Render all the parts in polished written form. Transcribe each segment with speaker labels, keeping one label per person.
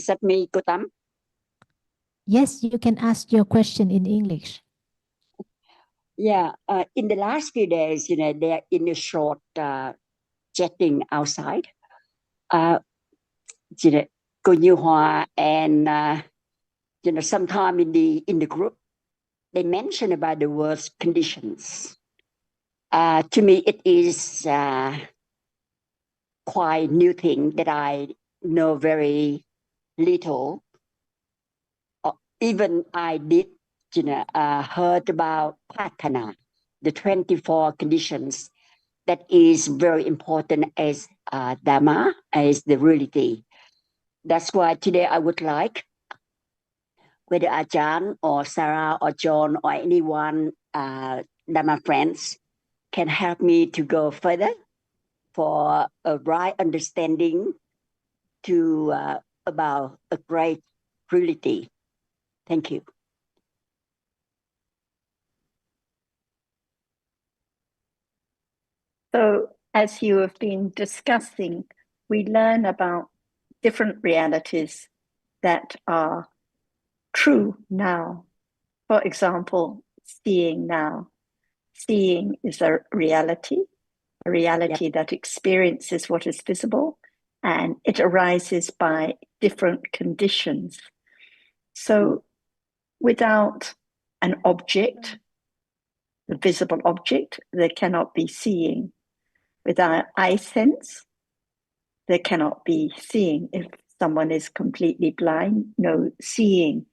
Speaker 1: Is that me, Kutam?
Speaker 2: Yes, you can ask your question in English.
Speaker 1: Yeah, in the last few days, they're in a short chatting outside. Cô Như Hòa and sometime in the group, they mentioned about the word conditions. To me, it is quite new thing that I know very little. Even I did, heard about Patana, the 24 conditions that is very important as Dhamma, as the reality. That's why today I would like whether Ajahn or Sarah or John or anyone, Dhamma friends, can help me to go further for a right understanding to about a great reality. Thank you.
Speaker 3: So as you have been discussing, we learn about different realities that are true now. For example, seeing now. Seeing is a reality yep. that experiences what is visible, and it arises by different conditions. So without an object, the visible object, there cannot be seeing. Without eye sense, there cannot be seeing. If someone is completely blind, no seeing.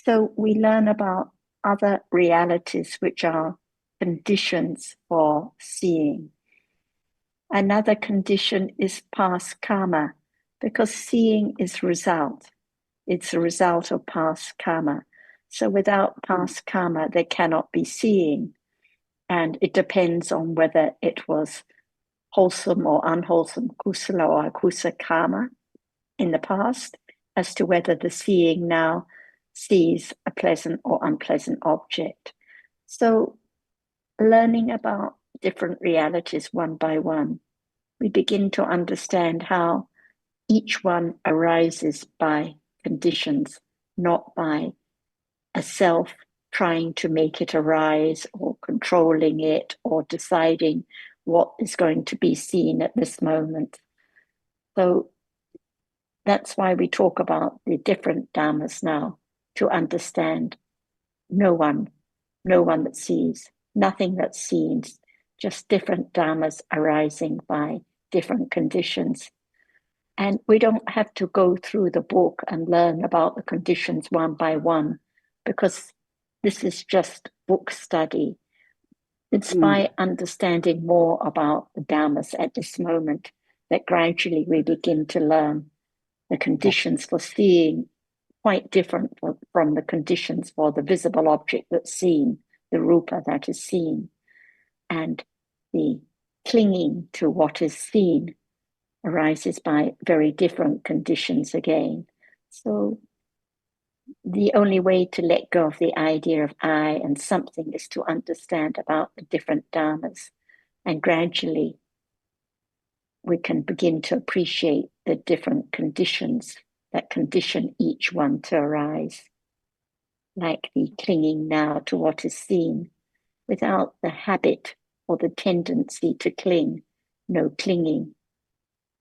Speaker 3: So we learn about other realities which are conditions for seeing. Another condition is past karma, because seeing is result. It's a result of past karma. So without past karma, there cannot be seeing. And it depends on whether it was wholesome or unwholesome, kusala or akusala karma in the past, as to whether the seeing now sees a pleasant or unpleasant object. So learning about different realities one by one, we begin to understand how each one arises by conditions, not by a self trying to make it arise or controlling it or deciding what is going to be seen at this moment. So that's why we talk about the different dhammas now, to understand no one that sees, nothing that's seen, just different dhammas arising by different conditions. And we don't have to go through the book and learn about the conditions one by one, because this is just book study. It's by understanding more about the dhammas at this moment that gradually we begin to learn the conditions for seeing quite different from the conditions for the visible object that's seen, the rupa that is seen. And the clinging to what is seen arises by very different conditions again. So the only way to let go of the idea of I and something is to understand about the different dhammas. And gradually we can begin to appreciate the different conditions that condition each one to arise, like the clinging now to what is seen. Without the habit or the tendency to cling, no clinging.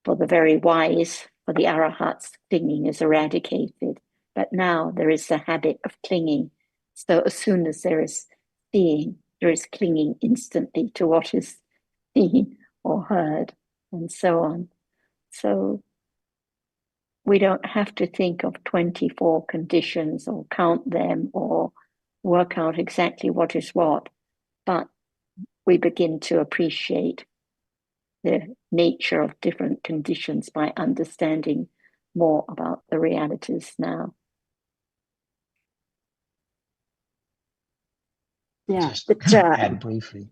Speaker 3: For the very wise, for the arahats, clinging is eradicated. But now there is the habit of clinging. So as soon as there is seeing, there is clinging instantly to what is seen or heard, and so on. So we don't have to think of 24 conditions or count them or work out exactly what is what, but we begin to appreciate the nature of different conditions by understanding more about the realities now.
Speaker 1: Yeah,
Speaker 4: just add briefly.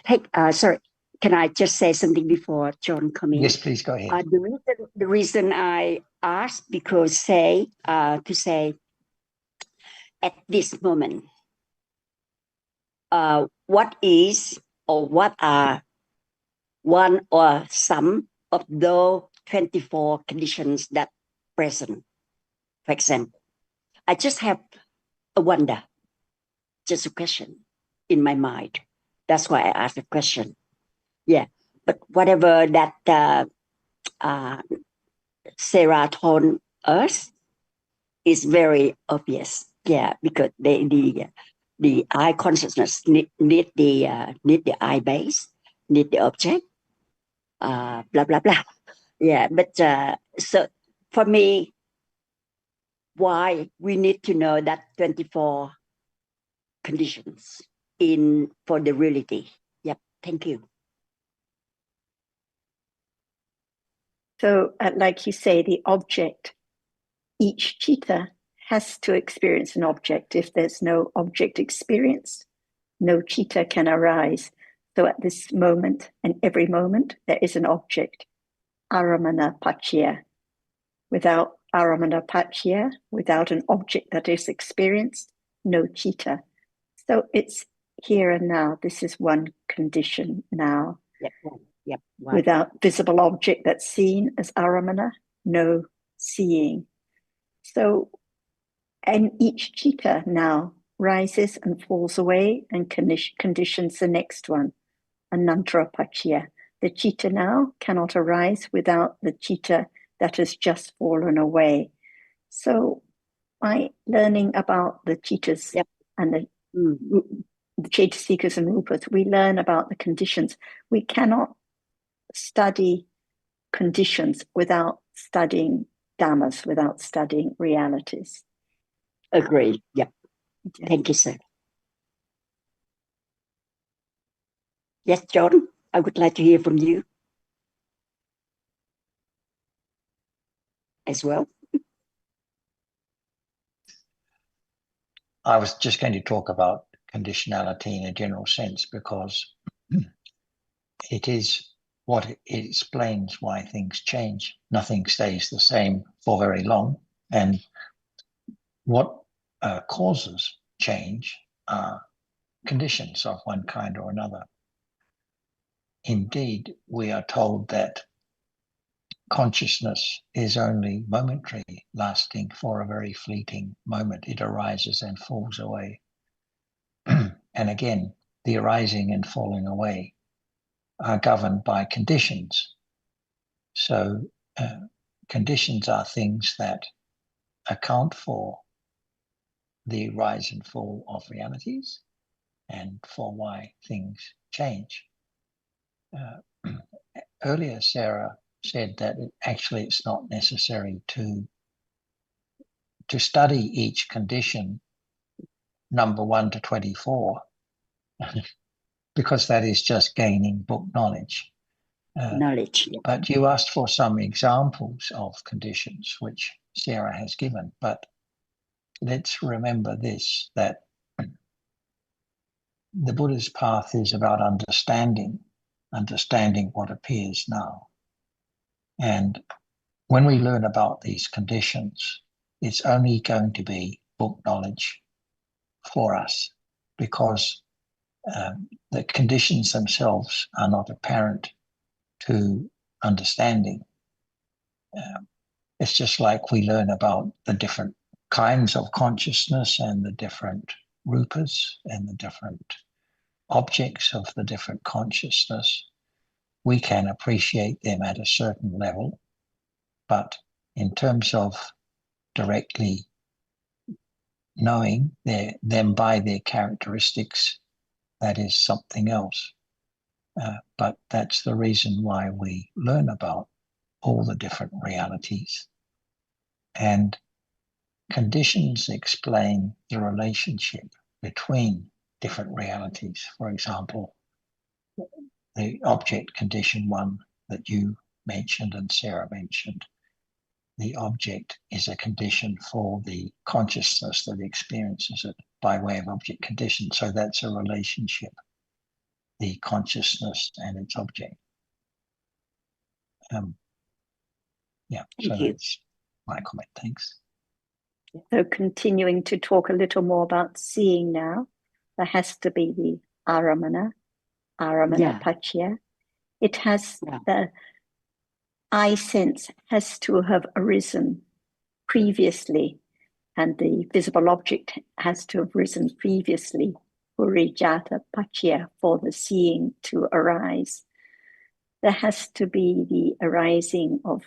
Speaker 1: Hey, sorry, can I just say something before John comes in?
Speaker 4: Yes, please go ahead.
Speaker 1: The reason I asked because to say at this moment, what is or what are one or some of those 24 conditions that present For example, I just have a wonder, just a question in my mind. That's why I asked the question. Yeah, but whatever that Sarah told us is very obvious. Yeah, because the eye consciousness need the eye base, need the object, blah blah blah. Yeah, but so for me, why we need to know that 24 conditions in for the reality. Yep, thank you.
Speaker 3: So, like you say, the object, each cheetah has to experience an object. If there's no object experience, no cheetah can arise. So at this moment and every moment, there is an object, aramana pachya. Without aramana pachya, without an object that is experienced, no cheetah. So it's here and now. This is one condition now.
Speaker 1: Yep, yep. Wow.
Speaker 3: Without visible object that's seen as aramana, no seeing. So, and each cheetah now rises and falls away and conditions the next one, anantara pachya. The cheetah now cannot arise without the cheetah that has just fallen away. So by learning about the cheetahs and the Chaitasikas and Rupas, we learn about the conditions. We cannot study conditions without studying dhammas, without studying realities.
Speaker 1: Agree. Yep. Yeah. Thank you, sir. Yes, John, I would like to hear from you as well.
Speaker 4: I was just going to talk about conditionality in a general sense because it is what it explains why things change. Nothing stays the same for very long. And what causes change are conditions of one kind or another. Indeed, we are told that consciousness is only momentary, lasting for a very fleeting moment. It arises and falls away. And again, the arising and falling away are governed by conditions. So conditions are things that account for the rise and fall of realities and for why things change. Earlier, Sarah said that it's not necessary to study each condition, number 1 to 24, because that is just gaining book knowledge.
Speaker 1: Knowledge. Yeah.
Speaker 4: But you asked for some examples of conditions, which Sarah has given. But let's remember this, that the Buddha's path is about understanding what appears now. And when we learn about these conditions, it's only going to be book knowledge for us because the conditions themselves are not apparent to understanding. It's just like we learn about the different kinds of consciousness and the different rupas and the different objects of the different consciousness. We can appreciate them at a certain level, but in terms of directly knowing them by their characteristics, that is something else. But that's the reason why we learn about all the different realities. And conditions explain the relationship between different realities. For example, the object condition 1 that you mentioned and Sarah mentioned, the object is a condition for the consciousness that experiences it by way of object condition. So that's a relationship, the consciousness and its object. So that's my comment. Thanks.
Speaker 3: So continuing to talk a little more about seeing now, there has to be the aramana pachya. It has the eye sense has to have arisen previously and the visible object has to have risen previously, purijata paccaya, for the seeing to arise. There has to be the arising of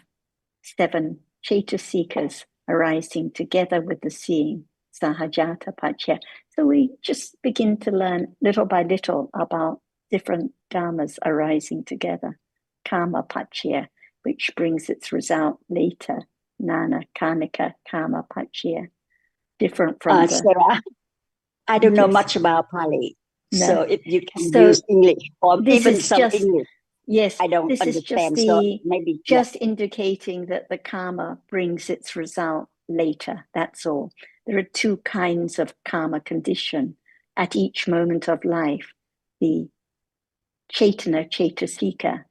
Speaker 3: 7 cetasikas arising together with the seeing, sahajata paccaya. So we just begin to learn little by little about different dhammas arising together. Kama paccaya, which brings its result later. Nana kanika kama paccaya. Different from the...
Speaker 1: Sarah, I don't know
Speaker 3: Yes.
Speaker 1: much about Pali.
Speaker 3: No.
Speaker 1: So if you can
Speaker 3: So
Speaker 1: use English or
Speaker 3: this
Speaker 1: even
Speaker 3: is
Speaker 1: some
Speaker 3: just...
Speaker 1: English,
Speaker 3: Yes,
Speaker 1: I don't
Speaker 3: this is just
Speaker 1: understand. So maybe
Speaker 3: just indicating that the karma brings its result later. That's all. There are 2 kinds of karma condition at each moment of life. The chetana, cetasika,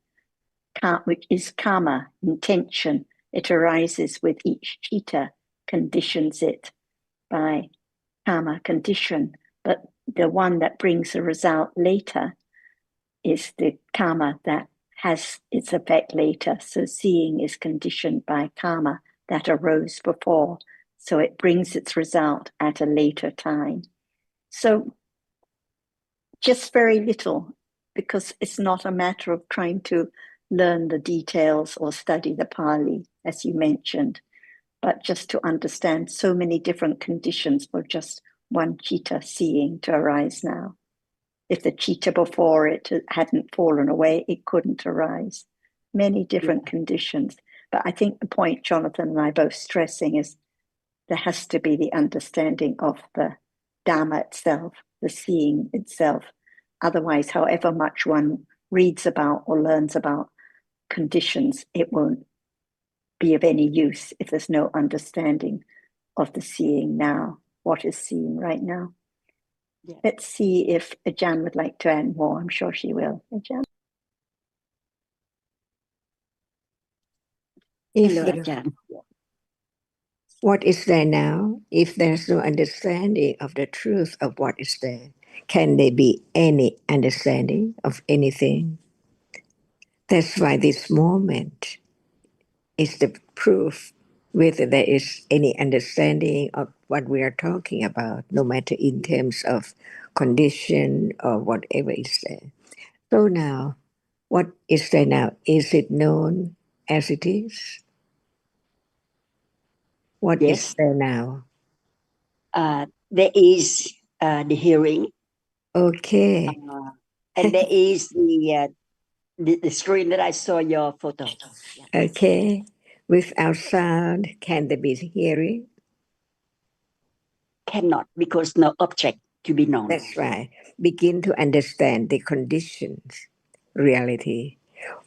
Speaker 3: which is karma, intention. It arises with each chitta, conditions it by karma condition. But the one that brings the result later is the karma that has its effect later. So seeing is conditioned by karma that arose before. So it brings its result at a later time. So just very little, because it's not a matter of trying to learn the details or study the Pali, as you mentioned, but just to understand so many different conditions for just one chitta seeing to arise now. If the chitta before it hadn't fallen away, it couldn't arise. Many different conditions. But I think the point Jonathan and I both stressing is there has to be the understanding of the Dhamma itself, the seeing itself. Otherwise, however much one reads about or learns about conditions, it won't be of any use if there's no understanding of the seeing now, what is seeing right now.
Speaker 1: Yeah.
Speaker 3: Let's see if Ajahn would like to add more. I'm sure she will. Ajahn?
Speaker 1: Hello,
Speaker 5: If
Speaker 1: Ajahn.
Speaker 5: what is there now, if there's no understanding of the truth of what is there, can there be any understanding of anything? That's why this moment is the proof whether there is any understanding of what we are talking about, no matter in terms of condition or whatever is there. So now, what is there now? Is it known as it is? What is
Speaker 1: Yes.
Speaker 5: there now?
Speaker 1: There is the hearing,
Speaker 5: Okay.
Speaker 1: and there is the screen that I saw your photo. Yeah.
Speaker 5: Okay. Without sound, can there be hearing?
Speaker 1: Cannot, because no object to be known.
Speaker 5: That's right. Begin to understand the conditions, reality.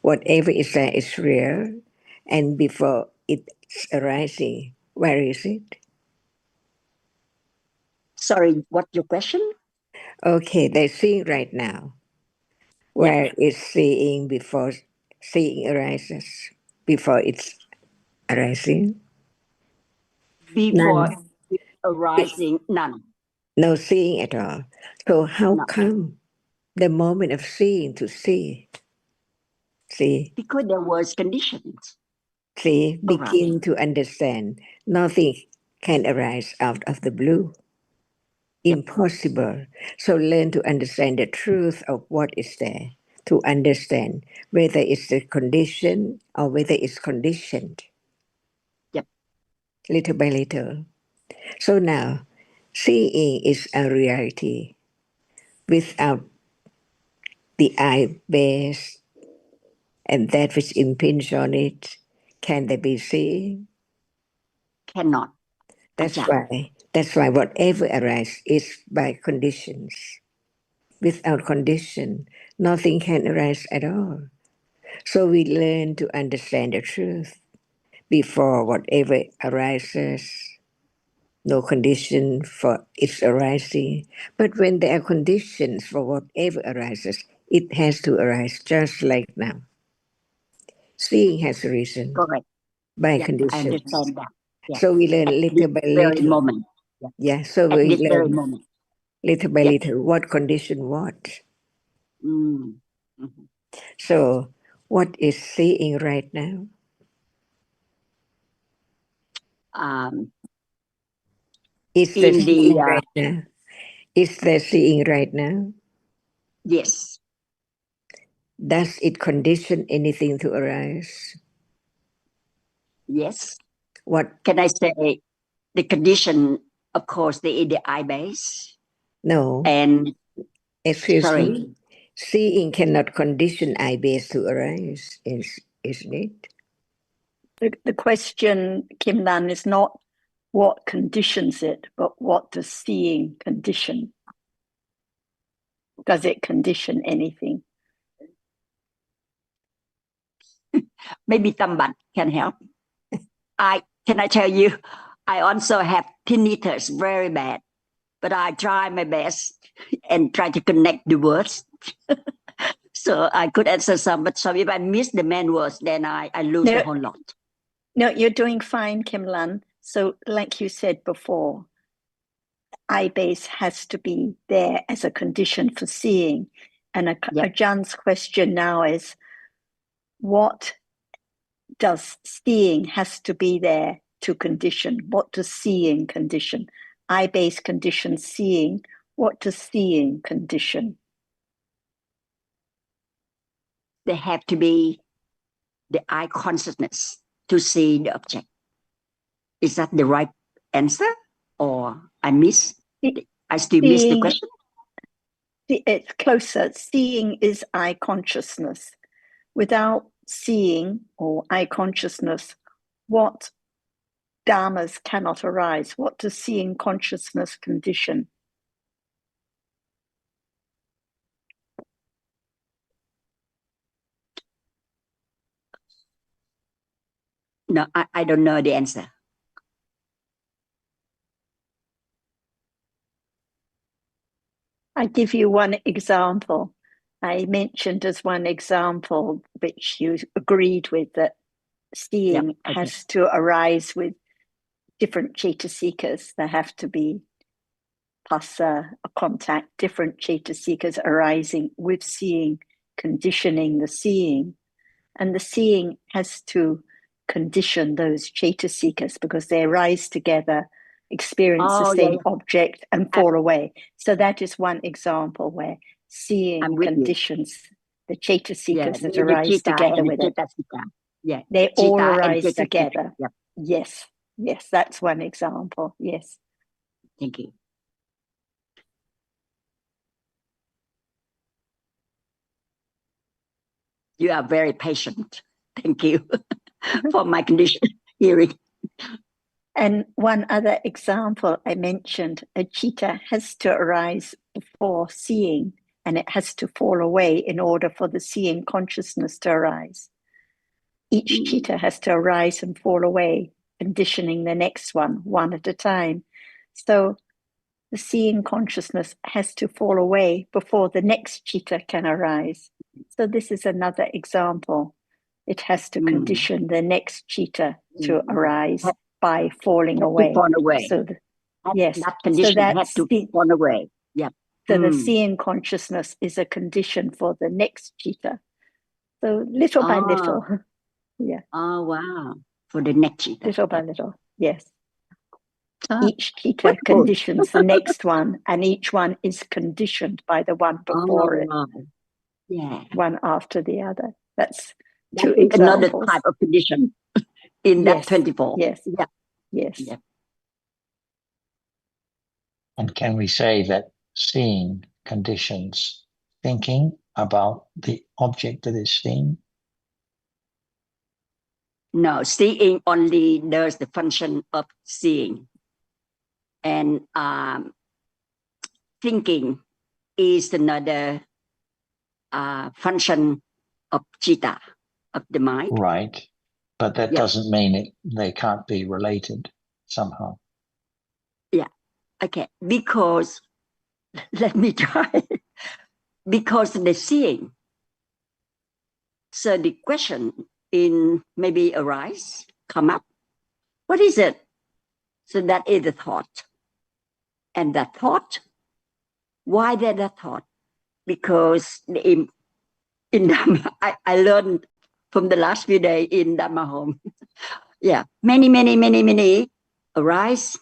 Speaker 5: Whatever is there is real, and before it's arising, where is it?
Speaker 1: Sorry, what's your question?
Speaker 5: Okay, they're seeing right now. Where is seeing before seeing arises? Before it's arising?
Speaker 1: Before
Speaker 5: None.
Speaker 1: it arising, none.
Speaker 5: No seeing at all. So how
Speaker 1: No.
Speaker 5: come the moment of seeing to see? See,
Speaker 1: Because there was conditions.
Speaker 5: begin to understand. Nothing can arise out of the blue.
Speaker 1: Yep.
Speaker 5: Impossible. So learn to understand the truth of what is there. To understand whether it's the condition or whether it's conditioned.
Speaker 1: Yep.
Speaker 5: Little by little. So now, seeing is a reality without the eye base and that which impinge on it. Can they be seeing?
Speaker 1: Cannot.
Speaker 5: That's
Speaker 1: Ajahn.
Speaker 5: why whatever arises is by conditions. Without condition, nothing can arise at all. So we learn to understand the truth. Before whatever arises, no condition for its arising. But when there are conditions for whatever arises, it has to arise just like now. Seeing has arisen
Speaker 1: Correct.
Speaker 5: by
Speaker 1: Yeah, I
Speaker 5: conditions.
Speaker 1: understand that. Yeah.
Speaker 5: So we learn
Speaker 1: At this
Speaker 5: little by
Speaker 1: very
Speaker 5: little.
Speaker 1: moment. Yeah.
Speaker 5: Yeah, so
Speaker 1: At
Speaker 5: we
Speaker 1: this very
Speaker 5: learn
Speaker 1: moment.
Speaker 5: little by
Speaker 1: Yep.
Speaker 5: little what condition what.
Speaker 1: Mm. Mhm.
Speaker 5: So what is seeing right now?
Speaker 1: Um,
Speaker 5: Is there
Speaker 1: in
Speaker 5: seeing
Speaker 1: the
Speaker 5: right now? Is there seeing right now?
Speaker 1: yes,
Speaker 5: Does it condition anything to arise?
Speaker 1: yes.
Speaker 5: What?
Speaker 1: Can I say the condition? Of course, the eye base
Speaker 5: No.
Speaker 1: and
Speaker 5: Excuse
Speaker 1: sorry.
Speaker 5: me. Seeing cannot condition eye base to arise, isn't it?
Speaker 3: The question, Kim Lan, is not what conditions it, but what does seeing condition? Does it condition anything?
Speaker 1: Maybe Tambat can help. Can I tell you, I also have tinnitus very bad, but I try my best and try to connect the words. So I could answer some, but so if I miss the main words, then I lose a whole lot.
Speaker 3: No, you're doing fine, Kim Lan. So like you said before, eye base has to be there as a condition for seeing. And Ajahn question now is, what does seeing has to be there to condition? What does seeing condition? Eye base condition seeing. What does seeing condition?
Speaker 1: They have to be the eye consciousness to see the object. Is that the right answer? Or I still miss the question?
Speaker 3: It's closer. Seeing is eye consciousness. Without seeing or eye consciousness, what dharmas cannot arise? What does seeing consciousness condition?
Speaker 1: No, I don't know the answer.
Speaker 3: I give you one example. I mentioned as one example, which you agreed with, that seeing has to arise with different cetasikas. There have to be passa, a contact, different cetasikas arising with seeing, conditioning the seeing. And the seeing has to condition those cetasikas because they arise together, experience the same object, and fall away. So that is one example where seeing conditions the cetasikas that arise together with it.
Speaker 1: Yeah,
Speaker 3: they all arise together.
Speaker 1: Yep.
Speaker 3: Yes, that's one example. Yes.
Speaker 1: Thank you. You are very patient. Thank you for my condition hearing.
Speaker 3: And one other example I mentioned, a citta has to arise before seeing, and it has to fall away in order for the seeing consciousness to arise. Each citta has to arise and fall away, conditioning the next one at a time. So the seeing consciousness has to fall away before the next citta can arise. So this is another example. It has to condition the next citta to arise by falling away.
Speaker 1: Fall away.
Speaker 3: So
Speaker 1: that condition has to fall away. Yeah.
Speaker 3: So the seeing consciousness is a condition for the next citta. So little by little. Yeah.
Speaker 1: Oh wow. For the next citta.
Speaker 3: Little by little. Yes. Each citta conditions the next one, and each one is conditioned by the one before it.
Speaker 1: Yeah.
Speaker 3: One after the other. That's two examples.
Speaker 1: Another type of condition in that 24.
Speaker 3: Yes.
Speaker 1: Yeah.
Speaker 3: Yes.
Speaker 1: Yeah.
Speaker 4: And can we say that seeing conditions thinking about the object that is seen?
Speaker 1: No, seeing only does the function of seeing. And thinking is another function of citta, of the mind.
Speaker 4: Right. But that doesn't mean they can't be related somehow.
Speaker 1: Yeah. Okay. Because, let me try. Because the seeing. So the question in maybe arise, come up. What is it? So that is the thought. And that thought, why that thought? Because in Dhamma, I learned from the last few days in Dhamma home. Yeah, many arise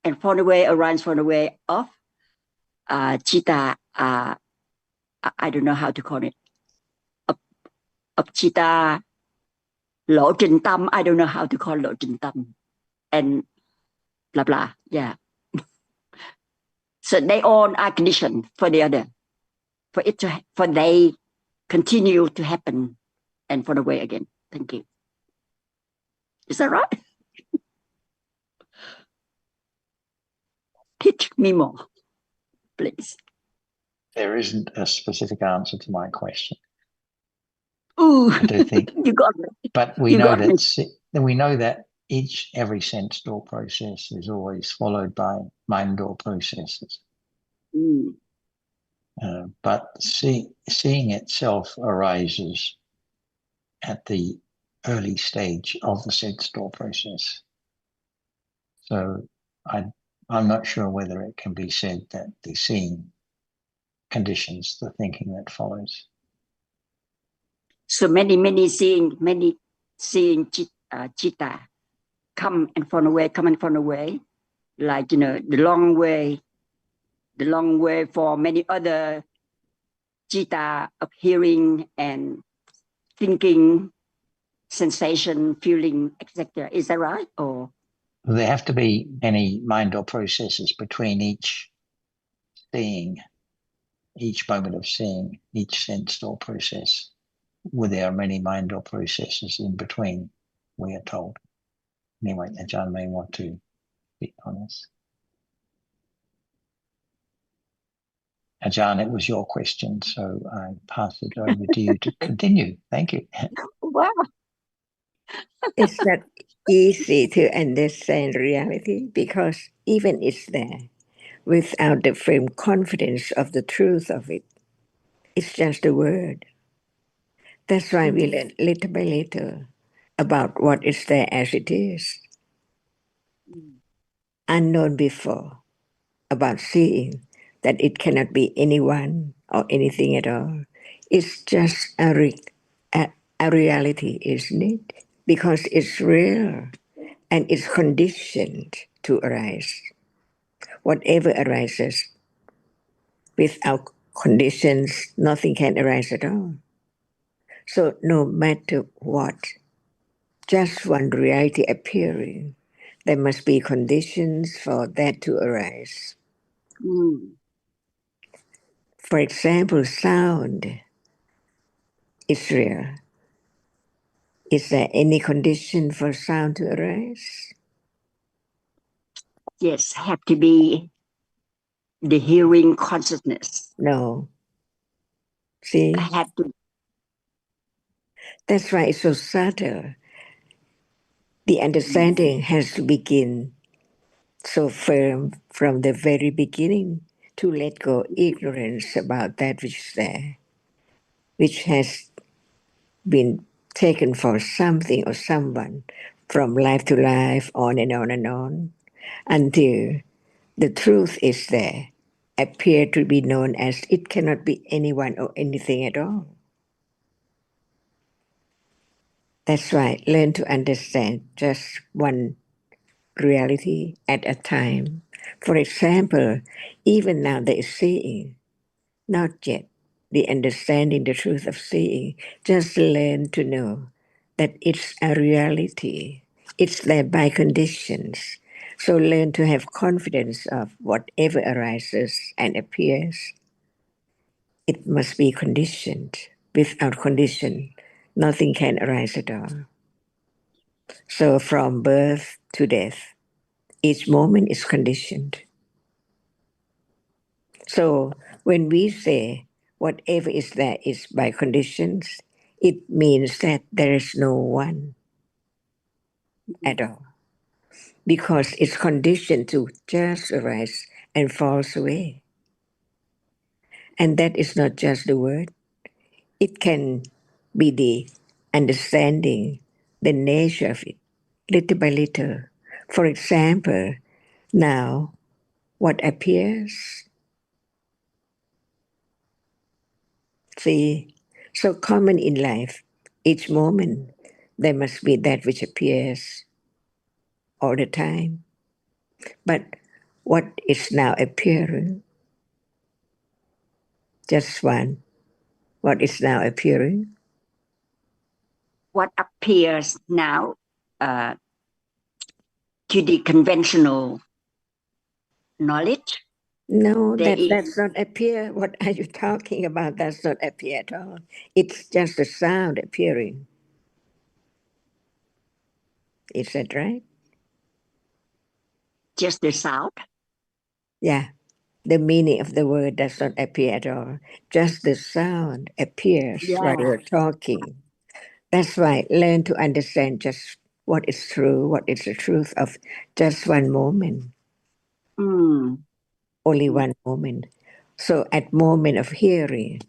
Speaker 1: and fall away, arise, fall away of chitta. I don't know how to call it. Of chitta, lộ trình tâm. I don't know how to call lộ trình tâm, and blah blah. Yeah. So they all are conditioned for the other, for they continue to happen and fall away again. Thank you. Is that right? Teach me more, please.
Speaker 4: There isn't a specific answer to my question.
Speaker 1: Ooh,
Speaker 4: I do think
Speaker 1: you got me.
Speaker 4: But we know that every sense door process is always followed by mind door processes.
Speaker 1: Mm.
Speaker 4: But seeing itself arises at the early stage of the sense door process. So I'm not sure whether it can be said that the seeing conditions the thinking that follows.
Speaker 1: So many seeing chitta come and fall away, like the long way for many other chitta of hearing and thinking, sensation, feeling, etc. Is that right? Or
Speaker 4: There have to be any mind or processes between each seeing, each moment of seeing, each sense or process, where there are many mind or processes in between, we are told. Anyway, Ajahn may want to speak on this. Ajahn, it was your question, so I pass it over to you to continue. Thank you.
Speaker 1: wow.
Speaker 5: It's not easy to understand reality because even it's there without the firm confidence of the truth of it. It's just a word. That's why we learn little by little about what is there as it is, unknown before, about seeing that it cannot be anyone or anything at all. It's just a reality, isn't it? Because it's real and it's conditioned to arise. Whatever arises, without conditions, nothing can arise at all. So no matter what, just one reality appearing, there must be conditions for that to arise.
Speaker 1: Mm.
Speaker 5: For example, sound is real. Is there any condition for sound to arise?
Speaker 1: Yes, have to be the hearing consciousness.
Speaker 5: No. See?
Speaker 1: Have to.
Speaker 5: That's why it's so subtle. The understanding has to begin so firm from the very beginning to let go ignorance about that which is there, which has been taken for something or someone from life to life, on and on, until the truth is there, appear to be known as it cannot be anyone or anything at all. That's why learn to understand just one reality at a time. For example, even now there is seeing, not yet the understanding the truth of seeing. Just learn to know that it's a reality. It's there by conditions. So learn to have confidence of whatever arises and appears. It must be conditioned. Without condition, nothing can arise at all. So from birth to death, each moment is conditioned. So when we say whatever is there is by conditions, it means that there is no one at all. Because it's conditioned to just arise and falls away. And that is not just the word. It can be the understanding, the nature of it, little by little. For example, now what appears, see, so common in life, each moment there must be that which appears all the time. But What is now appearing? Just one. What is now appearing?
Speaker 1: What appears now to the conventional knowledge?
Speaker 5: No,
Speaker 1: There is
Speaker 5: that's not appear. What are you talking about? That's not appear at all. It's just a sound appearing. Is that right?
Speaker 1: just the sound.
Speaker 5: Yeah. The meaning of the word does not appear at all. Just the sound appears while
Speaker 1: Yeah.
Speaker 5: you're talking. That's why learn to understand just what is true, what is the truth of just one moment,
Speaker 1: Mm,
Speaker 5: only one moment. So at moment of hearing,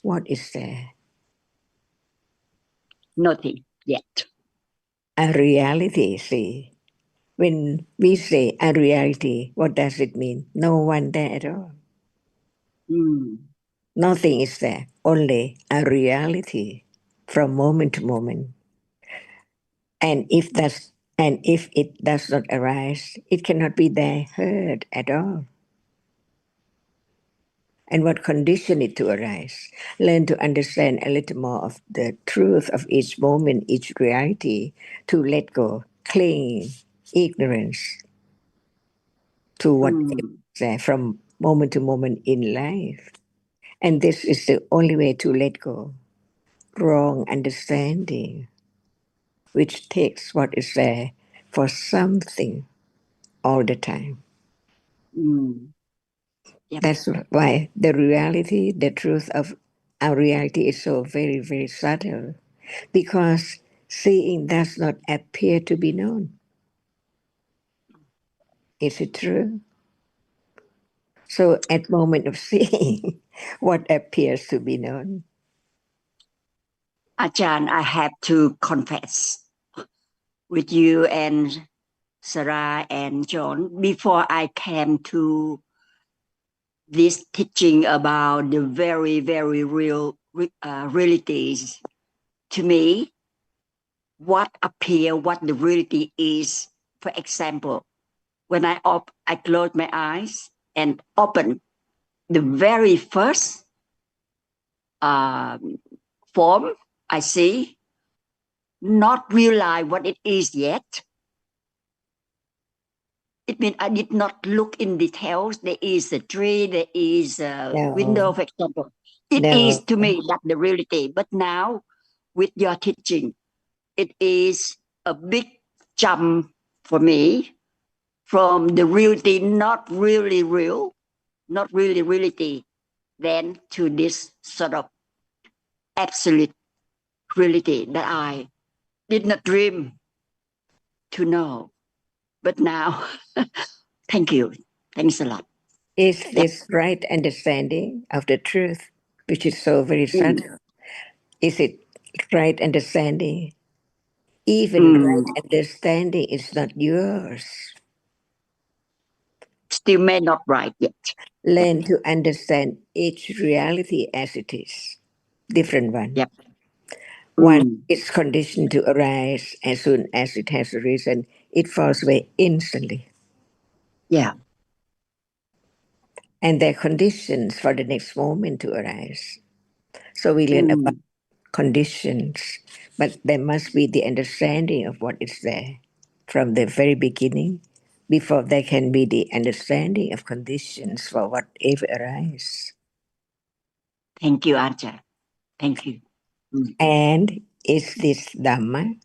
Speaker 5: what is there?
Speaker 1: nothing yet.
Speaker 5: A reality, see. When we say a reality, what does it mean? No one there at all.
Speaker 1: Mm,
Speaker 5: Nothing is there, only a reality from moment to moment. And if it does not arise, it cannot be there heard at all. And what condition it to arise? Learn to understand a little more of the truth of each moment, each reality, to let go, cling, ignorance to what is
Speaker 1: mm,
Speaker 5: there from moment to moment in life. And this is the only way to let go. Wrong understanding, which takes what is there for something all the time.
Speaker 1: mm. Yep.
Speaker 5: That's why the reality, the truth of our reality is so very, very subtle. Because seeing does not appear to be known. Is it true? So at moment of seeing, what appears to be known?
Speaker 1: Ajahn, I have to confess with you and Sarah and John, before I came to this teaching about the very, very real realities, to me, what appear, what the reality is. For example, when I close my eyes and open the very first um, form I see, not realize what it is yet. It means I did not look in details. There is a tree, there is a window,
Speaker 5: No,
Speaker 1: for example. It is
Speaker 5: no.
Speaker 1: to me that the reality. But now, with your teaching, it is a big jump for me from the reality, not really real, not really reality, then to this sort of absolute reality that I did not dream to know. But now, thank you. Thanks a lot.
Speaker 5: Is
Speaker 1: Yep.
Speaker 5: this right understanding of the truth, which is so very
Speaker 1: Mm.
Speaker 5: subtle? Is it right understanding? Even
Speaker 1: Mm.
Speaker 5: right understanding is not yours.
Speaker 1: Still may not right yet. Yep.
Speaker 5: Learn to understand each reality as it is. Different one.
Speaker 1: Yep.
Speaker 5: One
Speaker 1: Mm.
Speaker 5: is conditioned to arise as soon as it has arisen, it falls away instantly.
Speaker 1: Yeah.
Speaker 5: And there are conditions for the next moment to arise. So we learn about
Speaker 1: Mm.
Speaker 5: conditions, but there must be the understanding of what is there from the very beginning before there can be the understanding of conditions for whatever arises.
Speaker 1: Thank you, Archer. Thank you. Mm.
Speaker 5: And is this Dhamma?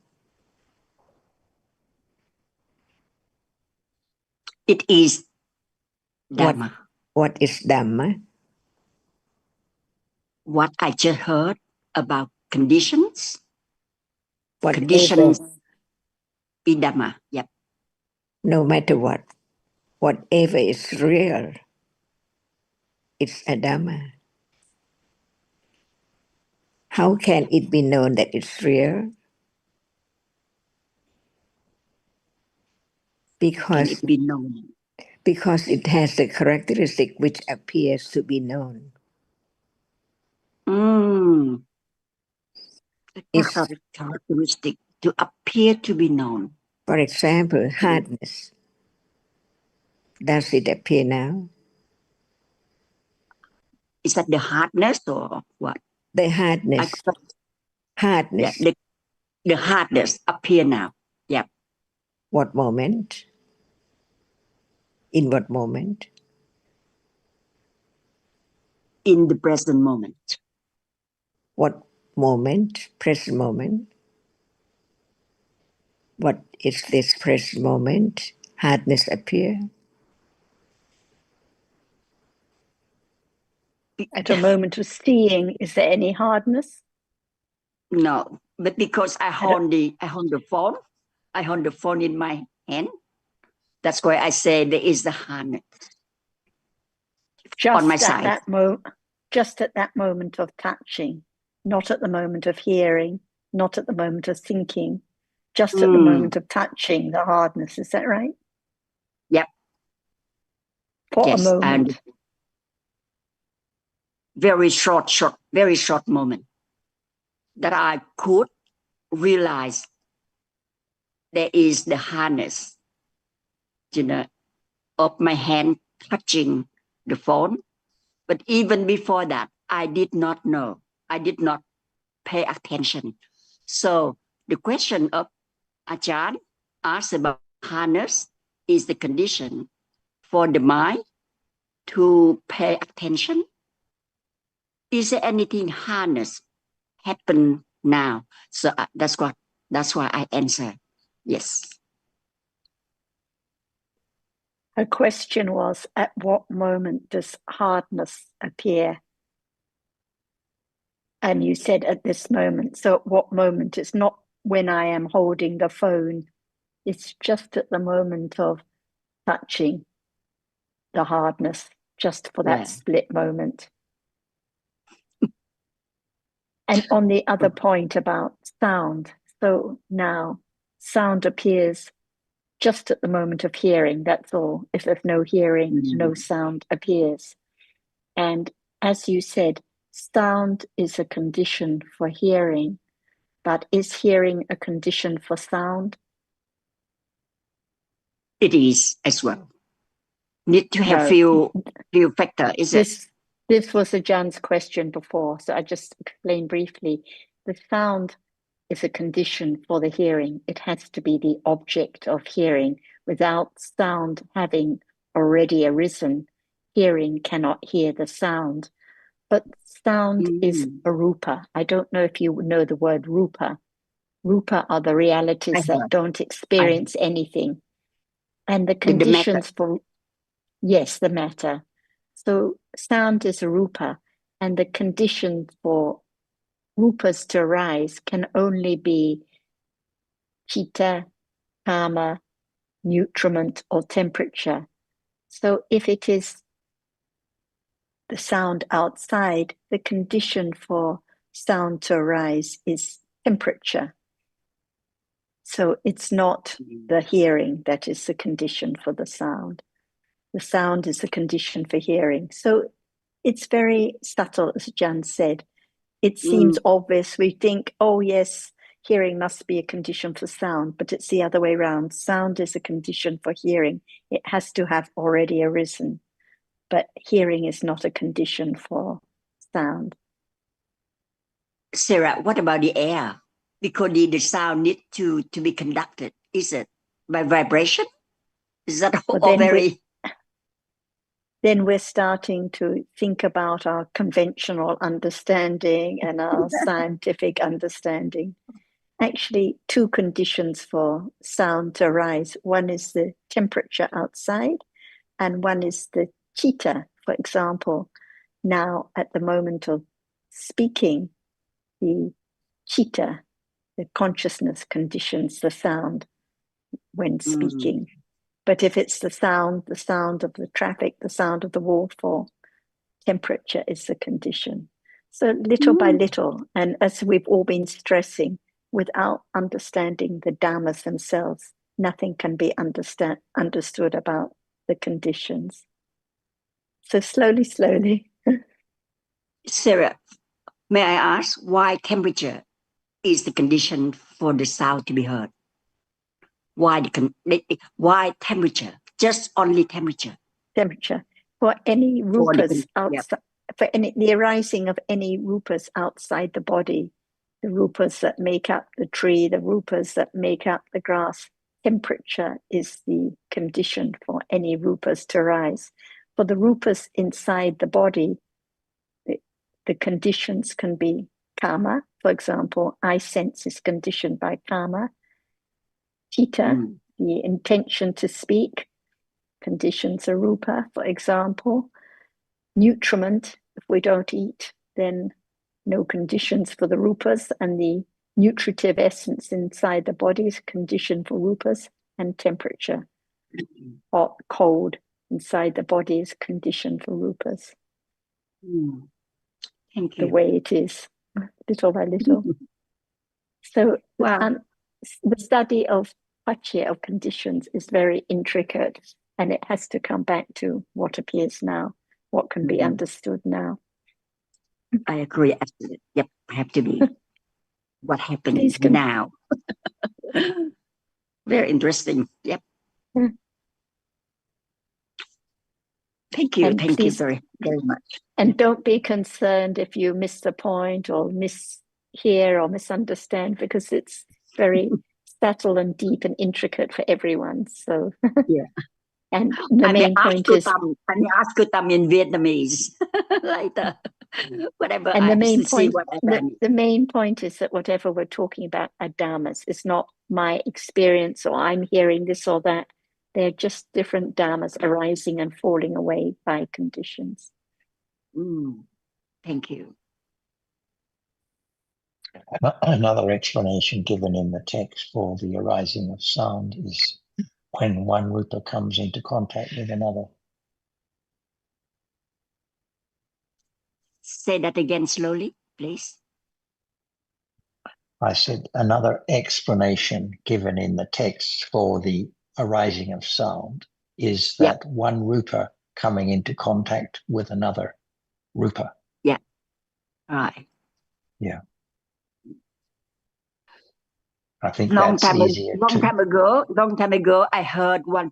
Speaker 1: It is
Speaker 5: What,
Speaker 1: Dhamma.
Speaker 5: what is Dhamma?
Speaker 1: What I just heard about conditions,
Speaker 5: Whatever,
Speaker 1: conditions is Dhamma. Yep.
Speaker 5: no matter what, whatever is real, it's a Dhamma. How can it be known that it's real?
Speaker 1: Can it
Speaker 5: Because,
Speaker 1: be known?
Speaker 5: because it has the characteristic which appears to be known.
Speaker 1: Mm. The
Speaker 5: It's,
Speaker 1: characteristic to appear to be known.
Speaker 5: for example, hardness. Does it appear now?
Speaker 1: Is that the hardness or what?
Speaker 5: The hardness.
Speaker 1: Yeah,
Speaker 5: Hardness.
Speaker 1: the hardness appear now. Yeah.
Speaker 5: What moment? In what moment?
Speaker 1: In the present moment.
Speaker 5: What moment? Present moment? What is this present moment? Hardness appear?
Speaker 3: At a moment of seeing, is there any hardness?
Speaker 1: No, but because I hold the phone, I hold the phone in my hand. That's why I say there is the hardness on my side.
Speaker 3: Just at that moment of touching, not at the moment of hearing, not at the moment of thinking, just at the moment of touching, the hardness. Is that right?
Speaker 1: Yep.
Speaker 3: For
Speaker 1: yes,
Speaker 3: a moment.
Speaker 1: And very short moment that I could realize there is the hardness, of my hand touching the phone. But even before that, I did not know. I did not pay attention. So the question of Ajahn asked about hardness is the condition for the mind to pay attention. Is there anything hardness happen now? So that's why I answer yes.
Speaker 3: Her question was, at what moment does hardness appear? And you said at this moment. So at what moment? It's not when I am holding the phone. It's just at the moment of touching the hardness, just for that split moment. And on the other point about sound, so now sound appears just at the moment of hearing, that's all. If there's no hearing, no sound appears. And as you said, sound is a condition for hearing, but is hearing a condition for sound?
Speaker 1: It is as well. Need to have few factor, is it?
Speaker 3: This was Ajah's question before, so I just explained briefly. The sound is a condition for the hearing. It has to be the object of hearing. Without sound having already arisen, hearing cannot hear the sound. But sound is a rupa. I don't know if you know the word rupa. Rupa are the realities that don't experience anything. And the conditions for, yes, the matter. So sound is a rupa, and the conditions for rupas to arise can only be chitta, karma, nutriment, or temperature. So if it is the sound outside, the condition for sound to arise is temperature. So it's not the hearing that is the condition for the sound. The sound is the condition for hearing. So it's very subtle, as Jan said. It seems obvious. We think, oh, yes, hearing must be a condition for sound, but it's the other way around. Sound is a condition for hearing. It has to have already arisen, but hearing is not a condition for sound.
Speaker 1: Sarah, what about the air? Because the sound need to be conducted. Is it by vibration? Is that all very...
Speaker 3: Then we're starting to think about our conventional understanding and our scientific understanding. Actually, two conditions for sound to arise. One is the temperature outside, and one is the chitta. For example, now at the moment of speaking, the chitta, the consciousness, conditions the sound when speaking. But if it's the sound of the traffic, the sound of the waterfall, temperature is the condition. So little by little, and as we've all been stressing, without understanding the dhammas themselves, nothing can be understood about the conditions. So slowly.
Speaker 1: Sarah, may I ask why temperature is the condition for the sound to be heard? Why temperature? just only temperature.
Speaker 3: Temperature. For any rupas
Speaker 1: Yep.
Speaker 3: outside, for the arising of any rupas outside the body, the rupas that make up the tree, the rupas that make up the grass, temperature is the condition for any rupas to arise. For the rupas inside the body, the conditions can be karma. For example, eye sense is conditioned by karma. Chitta, the intention to speak, conditions are rupa. For example, nutriment, if we don't eat, then no conditions for the rupas, and the nutritive essence inside the body is conditioned for rupas, and temperature, hot, cold inside the body is conditioned for rupas.
Speaker 1: Thank you.
Speaker 3: The way it is, little by little. So
Speaker 1: wow.
Speaker 3: The study of paccaya, of conditions, is very intricate, and it has to come back to what appears now, what can be understood now.
Speaker 1: I agree. Absolutely. Yep, have to be what happens now. Very interesting. Yep. Thank you.
Speaker 3: And
Speaker 1: thank
Speaker 3: please,
Speaker 1: you very, very much.
Speaker 3: And don't be concerned if you miss the point or mishear or misunderstand, because it's very subtle and deep and intricate for everyone. So
Speaker 1: yeah.
Speaker 3: And the main point is,
Speaker 1: I may ask Kutam in Vietnamese later. Whatever.
Speaker 3: And the main
Speaker 1: see
Speaker 3: point,
Speaker 1: what
Speaker 3: the main point is that whatever we're talking about are dhammas. It's not my experience or I'm hearing this or that. They're just different dhammas arising and falling away by conditions.
Speaker 1: Thank you.
Speaker 4: Another explanation given in the text for the arising of sound is when one rupa comes into contact with another.
Speaker 1: Say that again slowly, please.
Speaker 4: I said another explanation given in the text for the arising of sound is that one rupa coming into contact with another rupa.
Speaker 1: Yeah. Right.
Speaker 4: Yeah. I think that's easier.
Speaker 1: Long time ago, I heard one.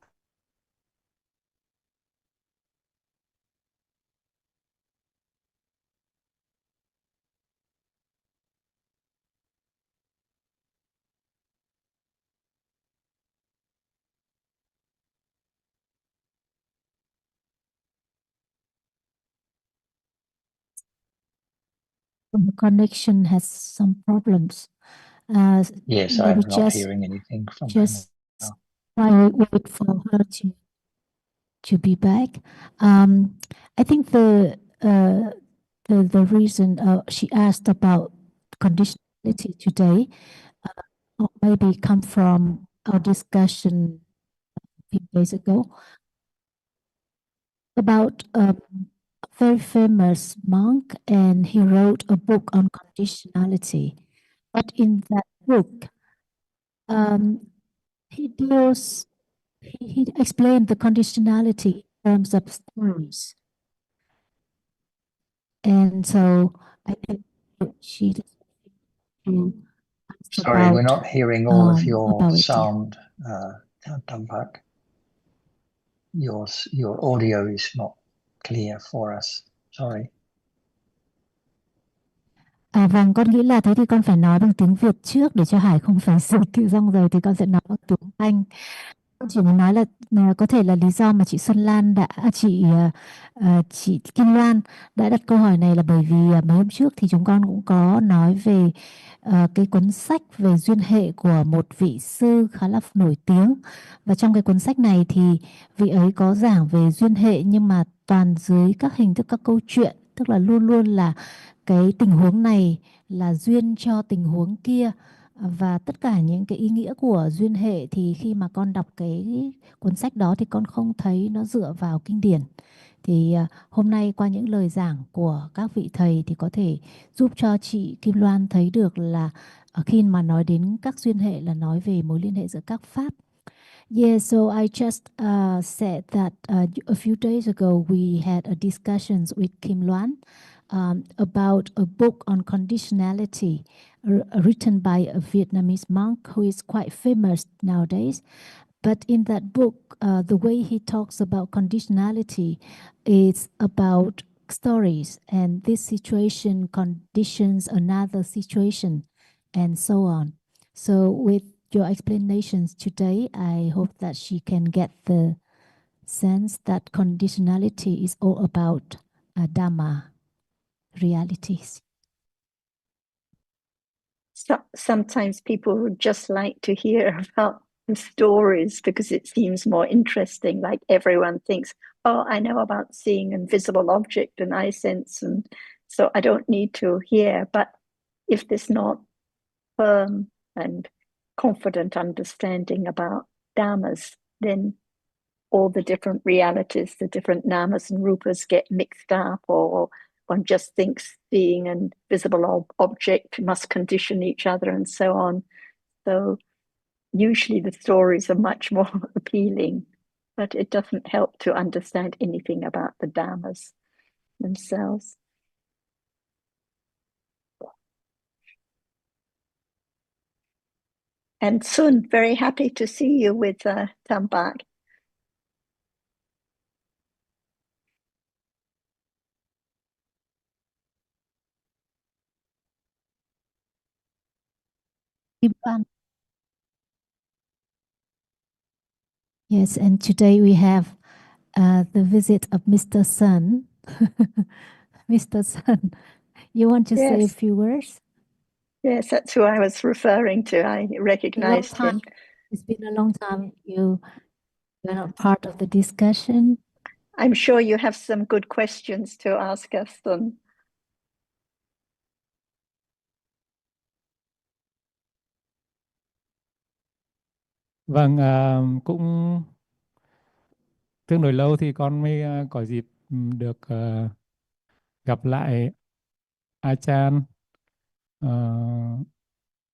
Speaker 2: The connection has some problems.
Speaker 4: Yes, I'm not hearing anything from her now.
Speaker 2: Try wait for her to be back. I think the reason she asked about conditionality today maybe come from our discussion a few days ago about a very famous monk, and he wrote a book on conditionality. But in that book, he explained the conditionality in terms of stories. And so I think she
Speaker 4: Sorry, we're not hearing all of your sound, Dhamma. Your audio is not clear for us. Sorry.
Speaker 2: Vâng, con nghĩ là thế thì con phải nói bằng tiếng Việt trước để cho Hải không phải dịch, xong rồi thì con sẽ nói bằng tiếng Anh. Con chỉ muốn nói là có thể là lý do mà chị Xuân Lan chị Kim Loan đã đặt câu hỏi này là bởi vì mấy hôm trước thì chúng con cũng có nói về cái cuốn sách về duyên hệ của một vị sư khá là nổi tiếng, và trong cái cuốn sách này thì vị ấy có giảng về duyên hệ nhưng mà toàn dưới các hình thức các câu chuyện, tức là luôn luôn là cái tình huống này là duyên cho tình huống kia. Và tất cả những cái ý nghĩa của duyên hệ thì khi mà con đọc cái cuốn sách đó thì con không thấy nó dựa vào kinh điển. Thì hôm nay qua những lời giảng của các vị thầy thì có thể giúp cho chị Kim Loan thấy được là khi mà nói đến các duyên hệ là nói về mối liên hệ giữa các pháp. Yeah, so I just said that a few days ago we had a discussions with Kim Loan about a book on conditionality written by a Vietnamese monk who is quite famous nowadays. But in that book, the way he talks about conditionality is about stories, and this situation conditions another situation, and so on. So with your explanations today, I hope that she can get the sense that conditionality is all about Dhamma realities.
Speaker 3: So, sometimes people would just like to hear about the stories because it seems more interesting. Like everyone thinks, oh, I know about seeing an invisible object and I sense, and so I don't need to hear. But if there's not firm and confident understanding about dhammas, then all the different realities, the different namas and rupas get mixed up, or one just thinks seeing an visible object must condition each other and so on. So usually the stories are much more appealing, but it doesn't help to understand anything about the dhammas themselves. And Sun, very happy to see you with Tambak.
Speaker 2: Yes, and today we have the visit of Mr. Sun. Mr. Sun, you want to say a
Speaker 3: Yes.
Speaker 2: few words?
Speaker 3: Yes, that's who I was referring to. I recognized him.
Speaker 2: It's been a long time you're not part of the discussion.
Speaker 3: I'm sure you have some good questions to ask us, Sun.
Speaker 6: Vâng, cũng tương đối lâu thì con mới có dịp được gặp lại A Chan,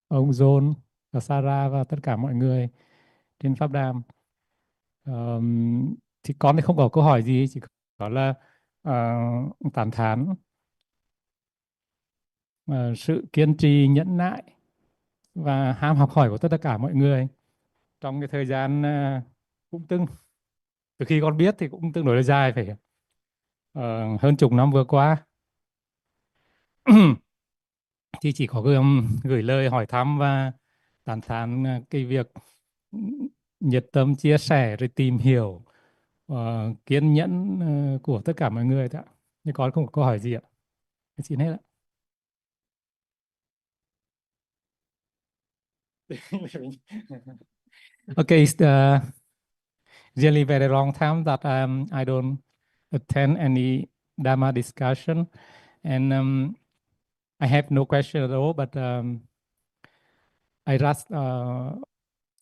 Speaker 6: ông John và Sarah và tất cả mọi người trên Pháp Đàm. Thì con thì không có câu hỏi gì, chỉ có là tán thán sự kiên trì, nhẫn nại và ham học hỏi của tất cả mọi người trong cái thời gian cũng từ khi con biết thì cũng tương đối là dài, phải hơn chục năm vừa qua. Thì chỉ có gửi lời hỏi thăm và tán thán cái việc nhiệt tâm chia sẻ rồi tìm hiểu, kiên nhẫn của tất cả mọi người thôi ạ. Nhưng con không có câu hỏi gì ạ. Xin hết ạ. Okay, it's really very long time that I don't attend any Dhamma discussion, and I have no question at all, but I just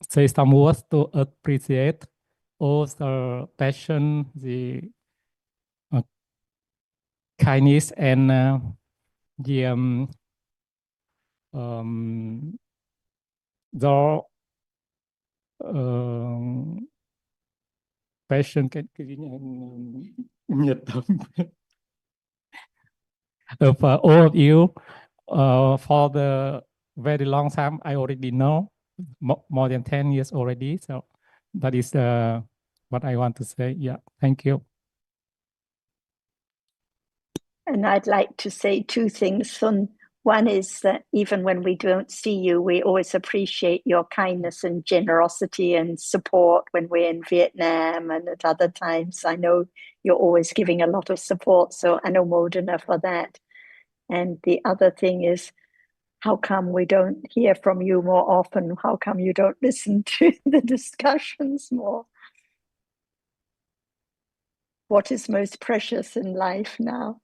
Speaker 6: say some words to appreciate all the passion, the kindness, and the the passion, cái gì nhỉ? Nhiệt tâm of all of you for the very long time. I already know more than 10 years already. So that is what I want to say. Yeah, thank you.
Speaker 3: And I'd like to say two things, Sun. One is that even when we don't see you, we always appreciate your kindness and generosity and support when we're in Vietnam and at other times. I know you're always giving a lot of support, so anumodana for that. And the other thing is, how come we don't hear from you more often? How come you don't listen to the discussions more? What is most precious in life now?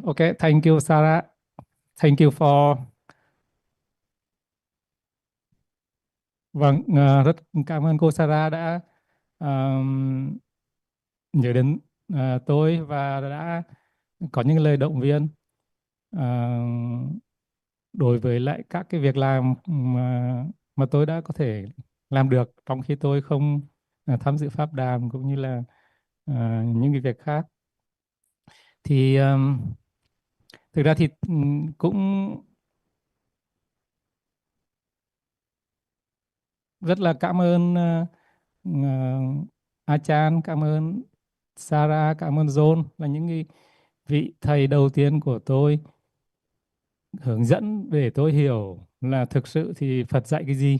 Speaker 6: Okay, thank you, Sarah. Thank you for. Vâng, rất cảm ơn cô Sarah đã nhớ đến tôi và đã có những lời động viên đối với lại các cái việc làm mà tôi đã có thể làm được trong khi tôi không tham dự pháp đàm cũng như là những cái việc khác. Thì thực ra thì cũng rất là cảm ơn Achan, cảm ơn Sarah, cảm ơn John, là những cái vị thầy đầu tiên của tôi, hướng dẫn để tôi hiểu là thực sự thì Phật dạy cái gì.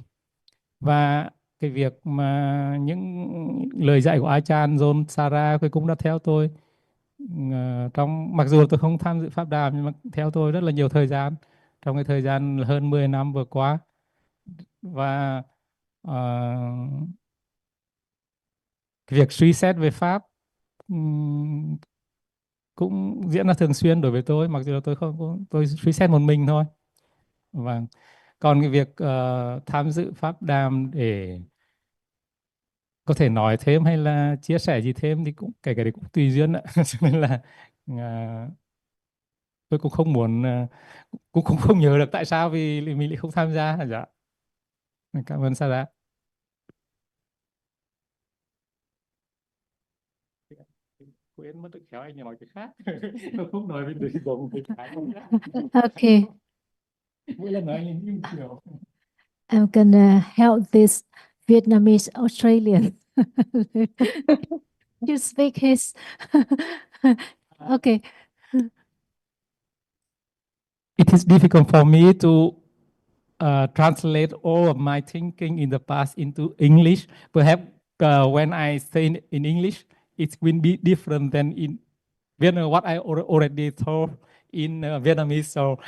Speaker 6: Và cái việc mà những lời dạy của Achan, John, Sarah cũng đã theo tôi trong, mặc dù tôi không tham dự pháp đàm, nhưng mà theo tôi rất là nhiều thời gian, trong cái thời gian hơn 10 năm vừa qua. Và cái việc suy xét về pháp cũng diễn ra thường xuyên đối với tôi, mặc dù tôi không, tôi suy xét một mình thôi. Và còn cái việc tham dự pháp đàm để có thể nói thêm hay là chia sẻ gì thêm thì cũng kể cả đấy cũng tùy duyên ạ. Cho nên là tôi cũng không muốn, cũng không nhớ được tại sao vì mình lại không tham gia. Dạ, cảm ơn Sarah. Quên mất được, khéo anh nói cái khác. Tôi không nói về đời sống cái cái.
Speaker 2: Okay.
Speaker 6: Mỗi lần nói anh như kiểu.
Speaker 2: I'm gonna help this Vietnamese Australian. You speak his. Okay.
Speaker 6: It is difficult for me to translate all of my thinking in the past into English. Perhaps when I say in English, it will be different than in Vietnam, what I already told in Vietnamese. So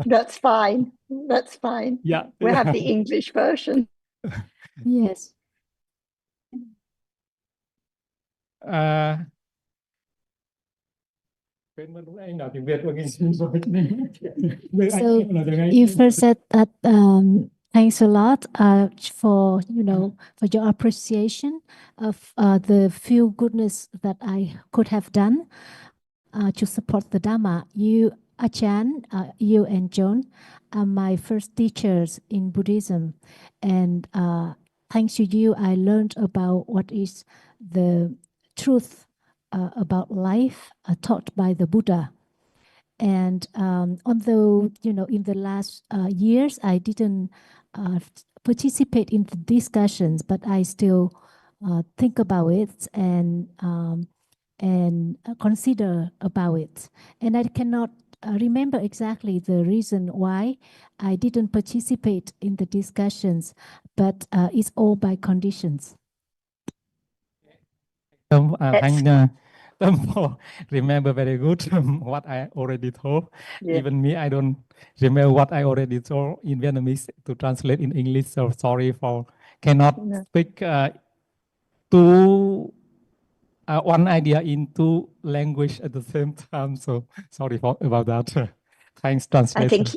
Speaker 3: That's fine. That's fine.
Speaker 6: yeah,
Speaker 3: We'll have the English version.
Speaker 2: Yes. So you first said that thanks a lot for for your appreciation of the few goodness that I could have done to support the Dhamma. You, Achan, you and John are my first teachers in Buddhism, and thanks to you, I learned about what is the truth about life taught by the Buddha. And although, in the last years, I didn't participate in the discussions, but I still think about it and consider about it. And I cannot remember exactly the reason why I didn't participate in the discussions, but it's all by conditions.
Speaker 6: Remember very good what I already told.
Speaker 3: Yeah.
Speaker 6: Even me, I don't remember what I already told in Vietnamese to translate in English. So sorry for cannot speak two one idea in two language at the same time. So sorry about that. Thanks, translator.
Speaker 3: I think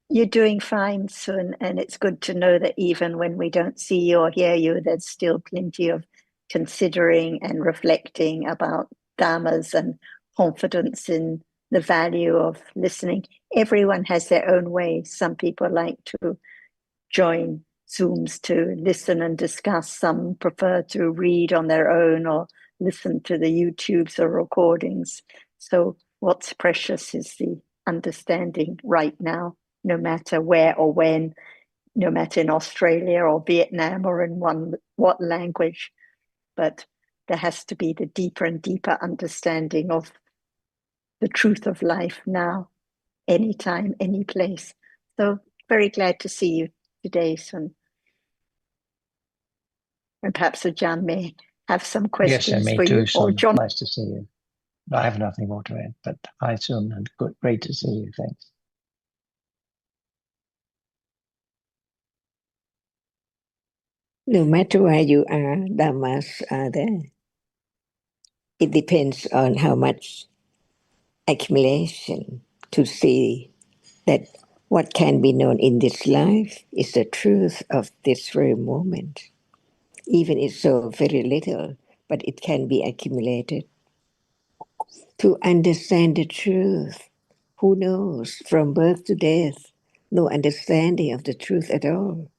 Speaker 3: you're doing fine, Sun, and it's good to know that even when we don't see you or hear you, there's still plenty of considering and reflecting about dhammas and confidence in the value of listening. Everyone has their own way. Some people like to join Zooms to listen and discuss. Some prefer to read on their own or listen to the YouTubes or recordings. So what's precious is the understanding right now, no matter where or when, no matter in Australia or Vietnam or in what language, but there has to be the deeper and deeper understanding of the truth of life now, anytime, any place. So very glad to see you today, Sun. And perhaps Ajahn may have some questions
Speaker 4: yes,
Speaker 3: for you.
Speaker 4: Or John. Nice to see you. I have nothing more to add, but hi, Sun, and great to see you. Thanks.
Speaker 5: No matter where you are, Dhammas are there. It depends on how much accumulation to see that what can be known in this life is the truth of this very moment. Even if so very little, but it can be accumulated. To understand the truth, who knows, from birth to death, no understanding of the truth at all.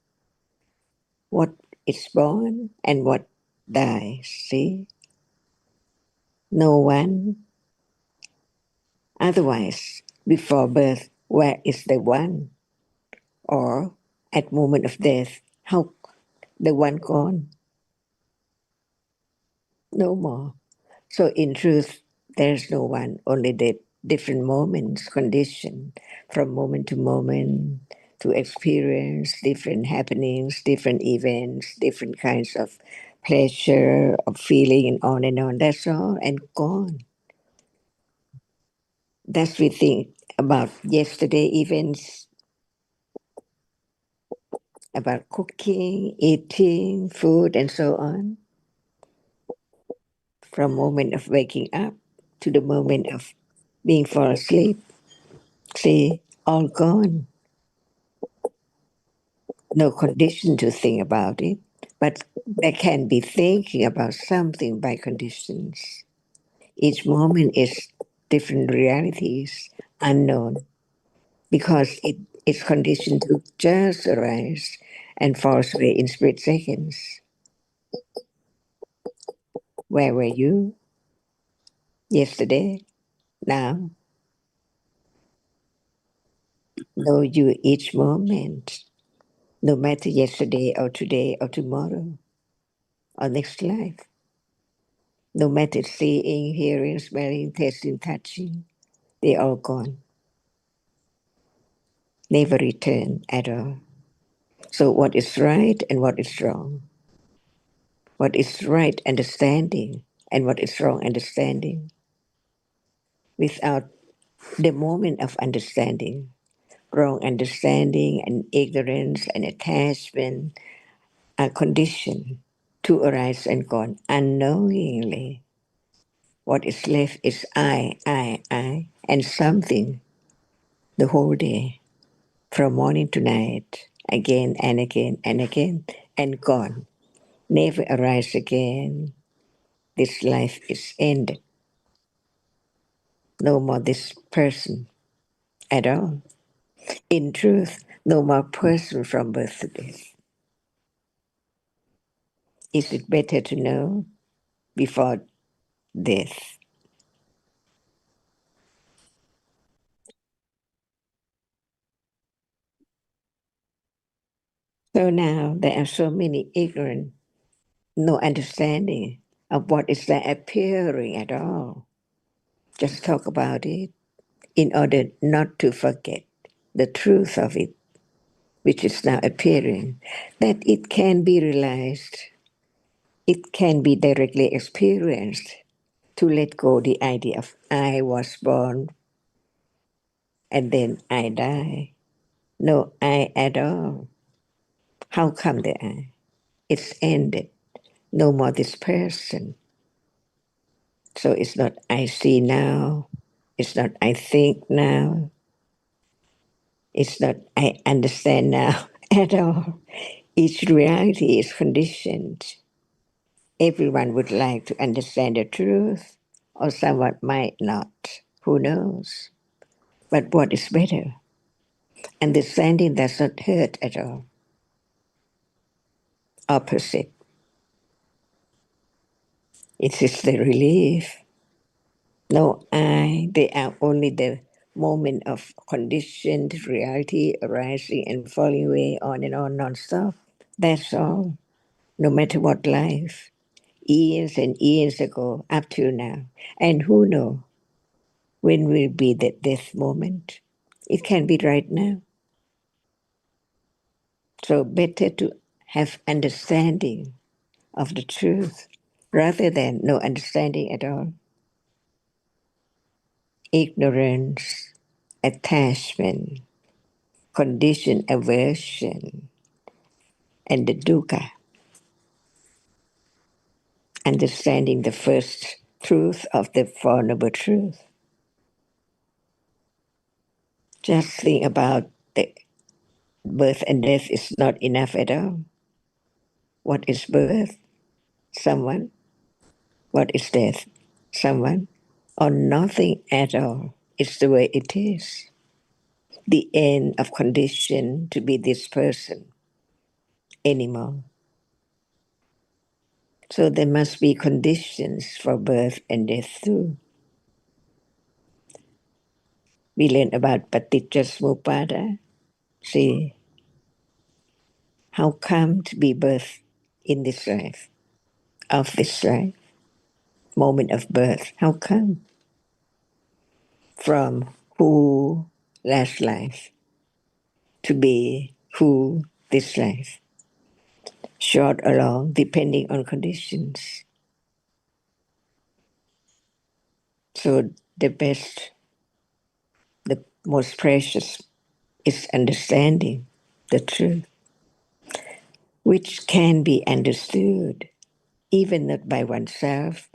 Speaker 5: What is born and what die. See? No one. Otherwise, before birth, where is the one? Or at moment of death, how the one gone? No more. So in truth, there's no one, only the different moments, condition, from moment to experience different happenings, different events, different kinds of pleasure, of feeling, and on and on. That's all, and gone. That's we think about yesterday events, about cooking, eating, food, and so on. From moment of waking up to the moment of being fall asleep. See, all gone. No condition to think about it, but there can be thinking about something by conditions. Each moment is different realities, unknown, because it's conditioned to just arise and fall away in split seconds. Where were you yesterday? Now, know you each moment, no matter yesterday or today or tomorrow or next life. No matter seeing, hearing, smelling, tasting, touching, they all gone. Never return at all. So what is right and what is wrong? What is right understanding and what is wrong understanding? Without the moment of understanding, wrong understanding and ignorance and attachment are conditioned to arise and gone unknowingly. What is left is I, and something the whole day, from morning to night, again and again and again, and gone. Never arise again. This life is ended. No more this person at all. In truth, no more person from birth to death. Is it better to know before death? So now there are so many ignorant, no understanding of what is there appearing at all. Just talk about it in order not to forget the truth of it, which is now appearing, that it can be realized, it can be directly experienced, to let go the idea of I was born and then I die. No I at all. How come the I? It's ended. No more this person. So it's not I see now. It's not I think now. It's not I understand now at all. Each reality is conditioned. Everyone would like to understand the truth, or someone might not. Who knows? But what is better? Understanding does not hurt at all. Opposite. It is the relief. No I, they are only the moment of conditioned reality arising and falling away on and on non-stop. That's all. No matter what life. Years and years ago, up to now. And who knows when will be the death moment? It can be right now. So better to have understanding of the truth rather than no understanding at all. Ignorance, attachment, condition, aversion, and the dukkha. Understanding the first truth of the Four Noble Truths. Just think about the birth and death is not enough at all. What is birth? Someone. What is death? Someone. Or nothing at all. It's the way it is. The end of condition to be this person anymore. So there must be conditions for birth and death too. We learn about Paticca Samuppada. See, how come to be birth in this life, of this life, moment of birth? How come? From who last life to be who this life? Short or long, depending on conditions. So the best, the most precious is understanding the truth, which can be understood even not by oneself,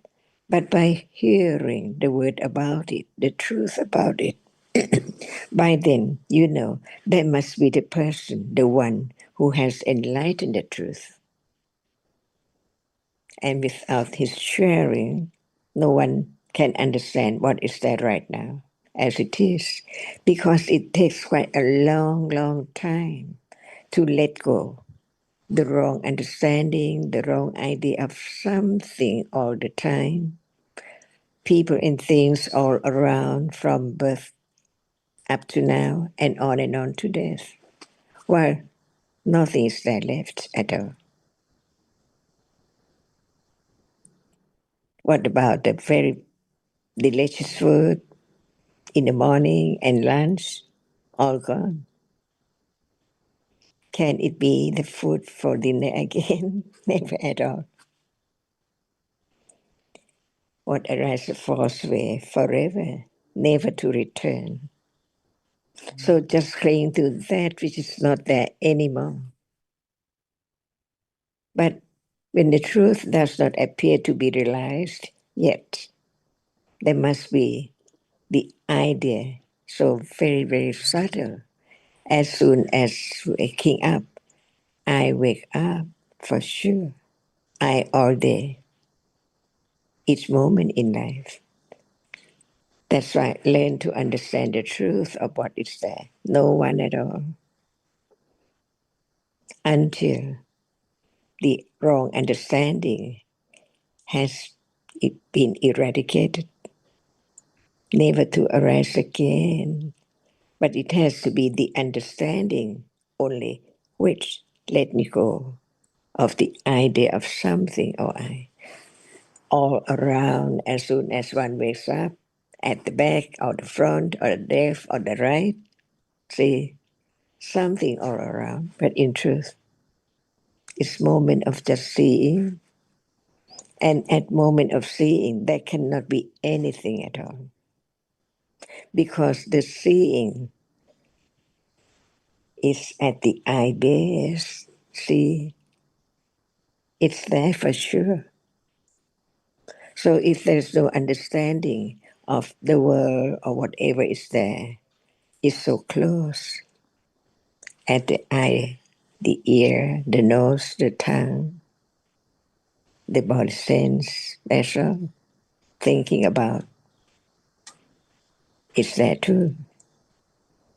Speaker 5: but by hearing the word about it, the truth about it. By then, you know, there must be the person, the one who has enlightened the truth. And without his sharing, no one can understand what is there right now as it is, because it takes quite a long, long time to let go the wrong understanding, the wrong idea of something all the time, people and things all around from birth up to now and on to death. Well, nothing is there left at all. What about the very delicious food in the morning and lunch? All gone. Can it be the food for dinner again? Never at all. What arises falls away forever, never to return. So just cling to that which is not there anymore. But when the truth does not appear to be realized yet, there must be the idea, so very, very subtle. As soon as waking up, I wake up for sure. I all day, each moment in life. That's why learn to understand the truth of what is there. No one at all. Until the wrong understanding has been eradicated, never to arise again. But it has to be the understanding only which let me go of the idea of something or I. All around as soon as one wakes up, at the back or the front or the left or the right, see something all around. But in truth, it's moment of just seeing. And at moment of seeing, there cannot be anything at all. Because the seeing is at the eye base. See, it's there for sure. So if there's no understanding of the world or whatever is there, it's so close at the eye, the ear, the nose, the tongue, the body sense, that's all. Thinking about it's there too.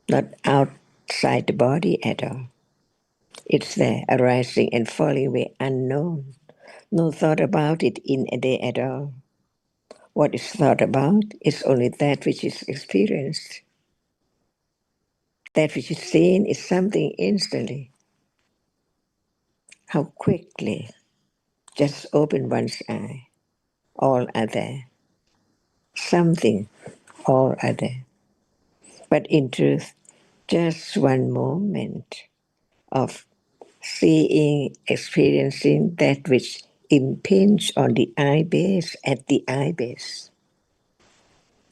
Speaker 5: Not outside the body at all. It's there, arising and falling away unknown. No thought about it in a day at all. What is thought about is only that which is experienced. That which is seen is something instantly. How quickly, just open one's eye, all are there. Something, all are there. But in truth, just one moment of seeing, experiencing that which impinge on the eye base at the eye base.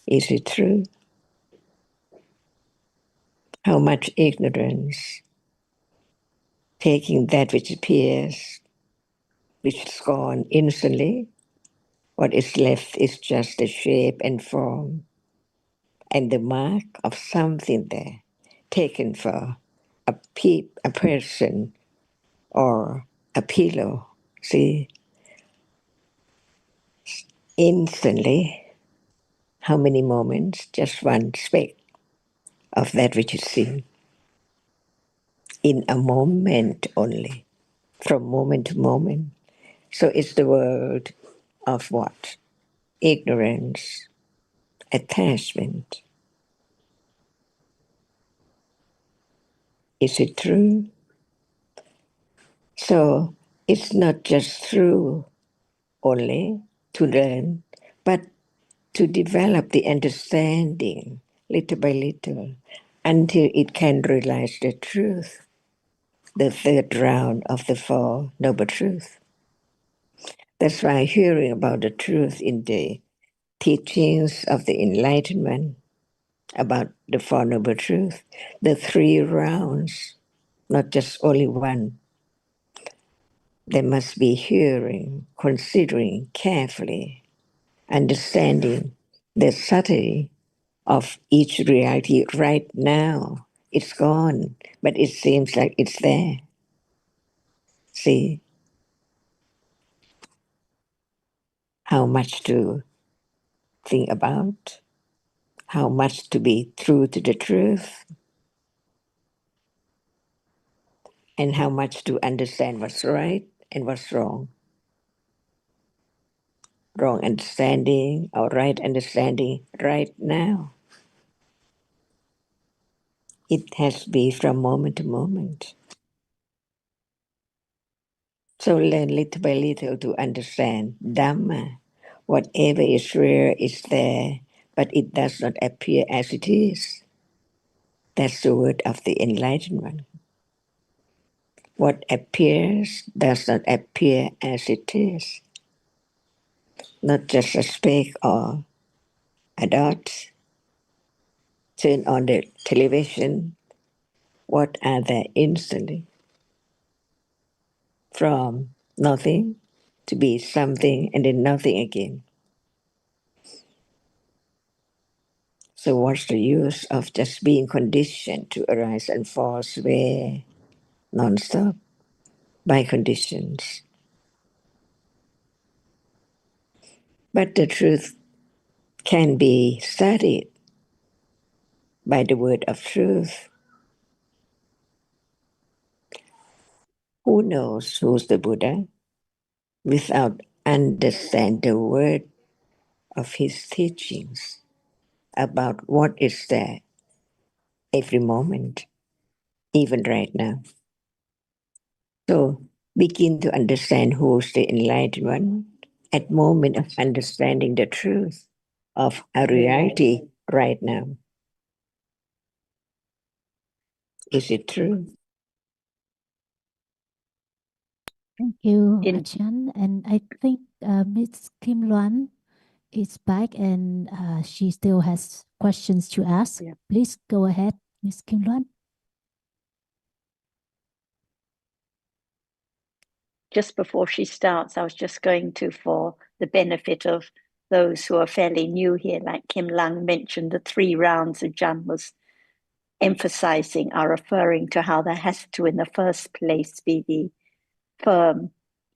Speaker 5: Is it true? How much ignorance, taking that which appears, which is gone instantly, what is left is just the shape and form and the mark of something there, taken for a person or a pillow. See, instantly, how many moments? Just one speck of that which is seen. In a moment only, from moment to moment. So it's the world of what? Ignorance, attachment. Is it true? So it's not just true only to learn, but to develop the understanding little by little until it can realize the truth, the third round of the Four Noble Truths. That's why hearing about the truth in the teachings of the Enlightenment, about the Four Noble Truths, the three rounds, not just only one. There must be hearing, considering carefully, understanding the subtlety of each reality right now. It's gone, but it seems like it's there. See how much to think about, how much to be true to the truth, and how much to understand what's right and what's wrong. Wrong understanding or right understanding right now. It has to be from moment to moment. So learn little by little to understand Dhamma. Whatever is rare is there, but it does not appear as it is. That's the word of the enlightenment. What appears does not appear as it is. Not just a speck or a dot. Turn on the television. What are there instantly? From nothing to be something and then nothing again. So what's the use of just being conditioned to arise and fall away non-stop by conditions? But the truth can be studied by the word of truth. Who knows who's the Buddha without understand the word of his teachings about what is there every moment, even right now? So begin to understand who's the enlightened one at moment of understanding the truth of a reality right now. Is it true?
Speaker 2: Thank you,
Speaker 3: In-
Speaker 2: Achan. And I think Ms. Kim Luan is back and she still has questions to ask.
Speaker 3: Yeah.
Speaker 2: Please go ahead, Ms. Kim Luan.
Speaker 3: just before she starts, I was just going to, for the benefit of those who are fairly new here, like Kim Lang mentioned, the 3 rounds that Jan was emphasizing are referring to how there has to, in the first place, be the firm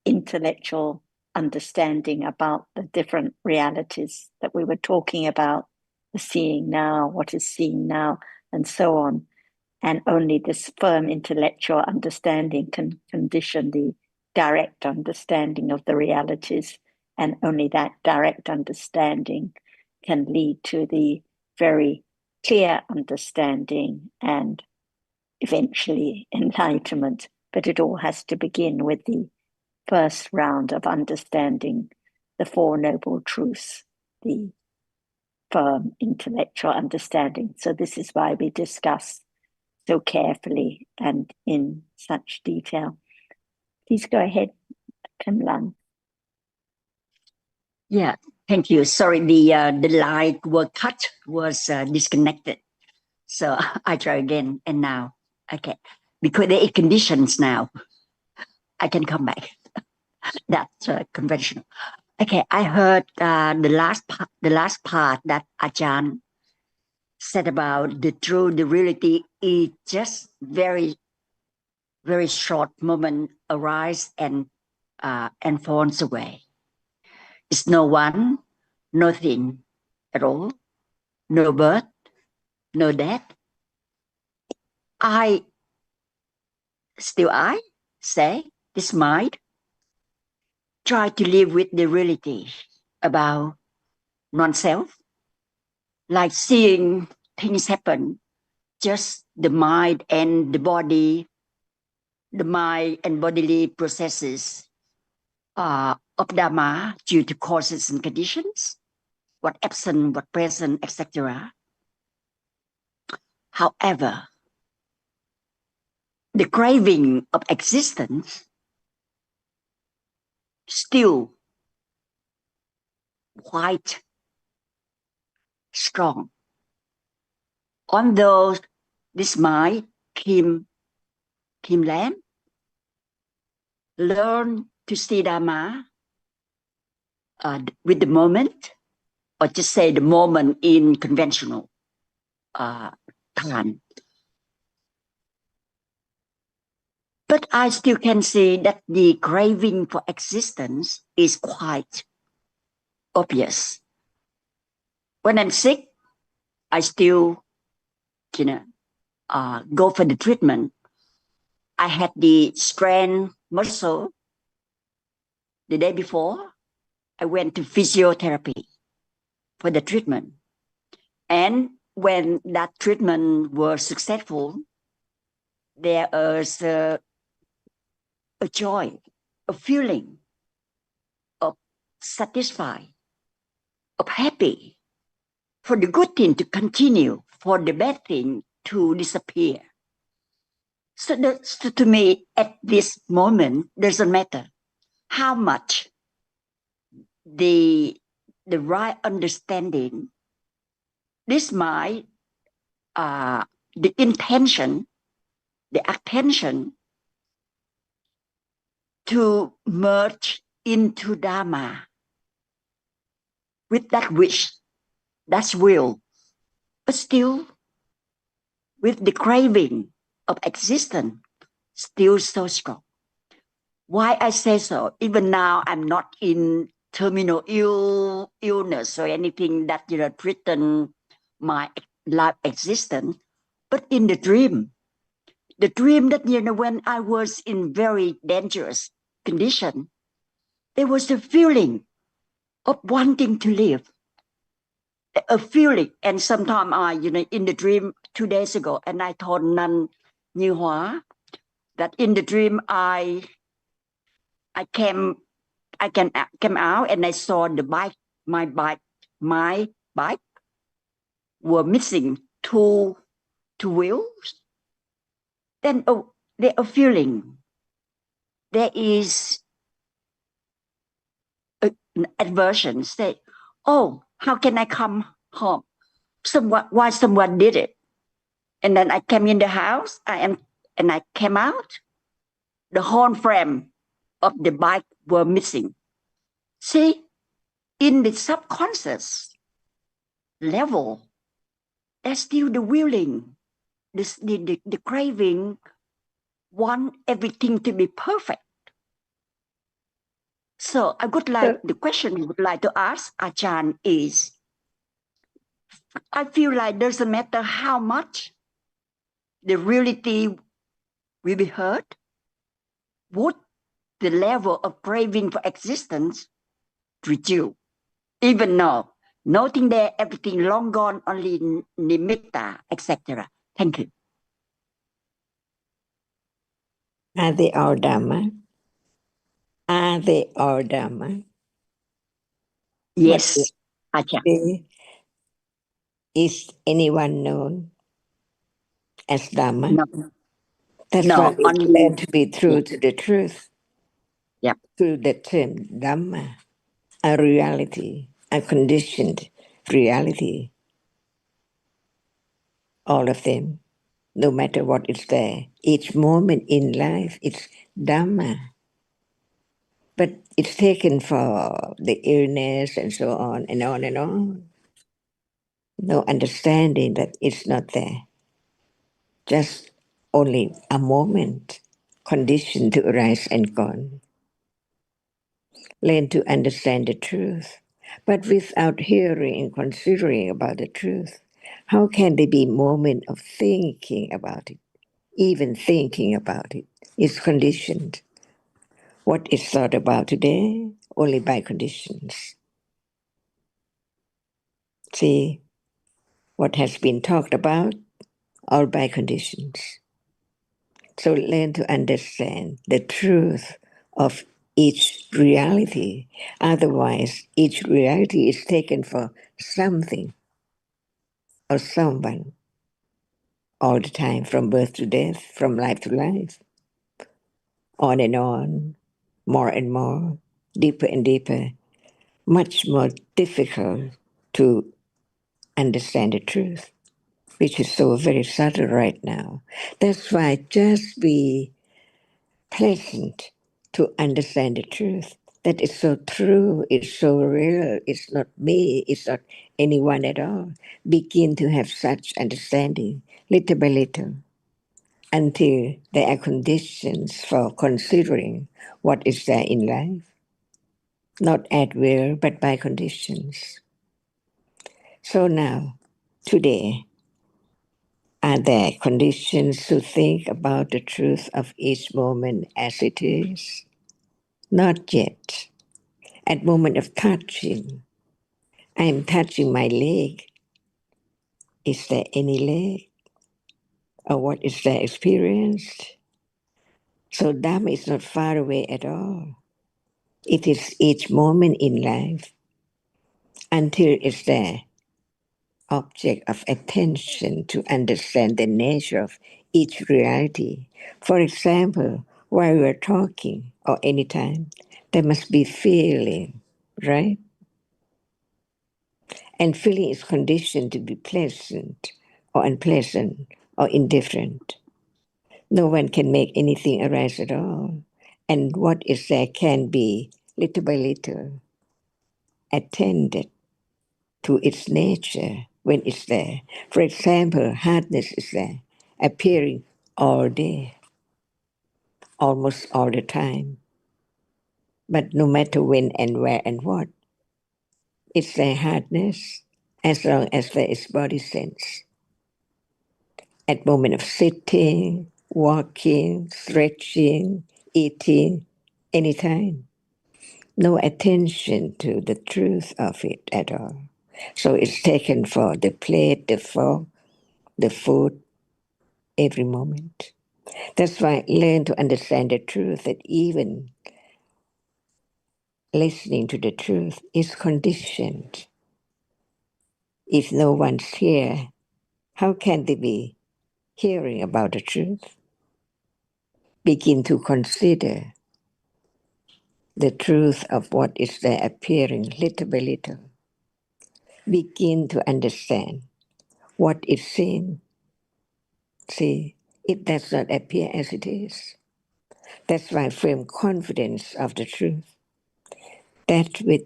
Speaker 3: intellectual understanding about the different realities that we were talking about, the seeing now, what is seen now, and so on. And only this firm intellectual understanding can condition the direct understanding of the realities, and only that direct understanding can lead to the very clear understanding and eventually enlightenment. But it all has to begin with the first round of understanding the Four Noble Truths, the firm intellectual understanding. So this is why we discuss so carefully and in such detail. Please go ahead, Kim Lan.
Speaker 1: Yeah, thank you. Sorry, the line was disconnected. So I try again, and now okay, because there are conditions now, I can come back. That's conventional. Okay, I heard the last part that Ajahn said about the reality is just very short moment arise and falls away. It's no one, nothing at all, no birth, no death. I say this mind, try to live with the reality about non-self, like seeing things happen, just the mind and the body, the mind and bodily processes of Dhamma due to causes and conditions, what absent, what present, etc. However, the craving of existence still quite strong. Although this mind, Kim Lam, learn to see Dhamma with the moment, or just say the moment in conventional time. But I still can see that the craving for existence is quite obvious. When I'm sick, I still, go for the treatment. I had the strain muscle the day before. I went to physiotherapy for the treatment. And when that treatment was successful, there was a joy, a feeling of satisfied, of happy, for the good thing to continue, for the bad thing to disappear. So to me, at this moment, doesn't matter how much the right understanding, this might, the intention, the attention to merge into Dhamma with that wish, that's will, but still with the craving of existence still so strong. Why I say so? Even now, I'm not in terminal illness or anything that threaten my life existence, but in the dream that when I was in very dangerous condition, there was a feeling of wanting to live, a feeling. And sometimes I, in the dream 2 days ago, and I told Nan Như Hóa that in the dream I came out and I saw the bike, my bike were missing two wheels. Then there a feeling, there is an aversion, say, oh, how can I come home? Why someone did it? And then I came in the house, and I came out, the whole frame of the bike were missing. See, in the subconscious level, there's still the willing, the craving, want everything to be perfect. So I would like, the question I would like to ask Ajahn is, I feel like doesn't matter how much the reality will be heard, would the level of craving for existence reduce? Even now, noting there everything long gone, only nimitta, etc. Thank you.
Speaker 5: Are they all Dhamma? Are they all Dhamma?
Speaker 1: Yes, Ajahn.
Speaker 5: Is anyone known as Dhamma?
Speaker 1: No.
Speaker 5: That's
Speaker 1: No,
Speaker 5: why we
Speaker 1: only,
Speaker 5: learn to be true to the truth.
Speaker 1: Yeah.
Speaker 5: Through the term Dhamma, a reality, a conditioned reality. All of them, no matter what is there. Each moment in life, it's Dhamma. But it's taken for the illness and so on and on and on. No understanding that it's not there. Just only a moment, conditioned to arise and gone. Learn to understand the truth. But without hearing and considering about the truth, how can there be moment of thinking about it? Even thinking about it is conditioned. What is thought about today? Only by conditions. See, what has been talked about, all by conditions. So learn to understand the truth of each reality. Otherwise, each reality is taken for something or someone all the time, from birth to death, from life to life, on and on, more and more, deeper and deeper, much more difficult to understand the truth, which is so very subtle right now. That's why just be pleasant to understand the truth. That is so true, it's so real, it's not me, it's not anyone at all. Begin to have such understanding, little by little, until there are conditions for considering what is there in life, not at will, but by conditions. So now, today, are there conditions to think about the truth of each moment as it is? Not yet. At moment of touching, I am touching my leg. Is there any leg? Or what is there experienced? So Dhamma is not far away at all. It is each moment in life until it's there object of attention to understand the nature of each reality. For example, while we're talking or anytime, there must be feeling, right? And feeling is conditioned to be pleasant or unpleasant or indifferent. No one can make anything arise at all. And what is there can be, little by little, attended to its nature when it's there. For example, hardness is there, appearing all day, almost all the time. But no matter when and where and what, it's there hardness as long as there is body sense. At moment of sitting, walking, stretching, eating, anytime. No attention to the truth of it at all. So it's taken for the plate, the fork, the food, every moment. That's why learn to understand the truth, that even listening to the truth is conditioned. If no one's here, how can they be hearing about the truth? Begin to consider the truth of what is there appearing little by little. Begin to understand what is seen. See, it does not appear as it is. That's why firm confidence of the truth, that which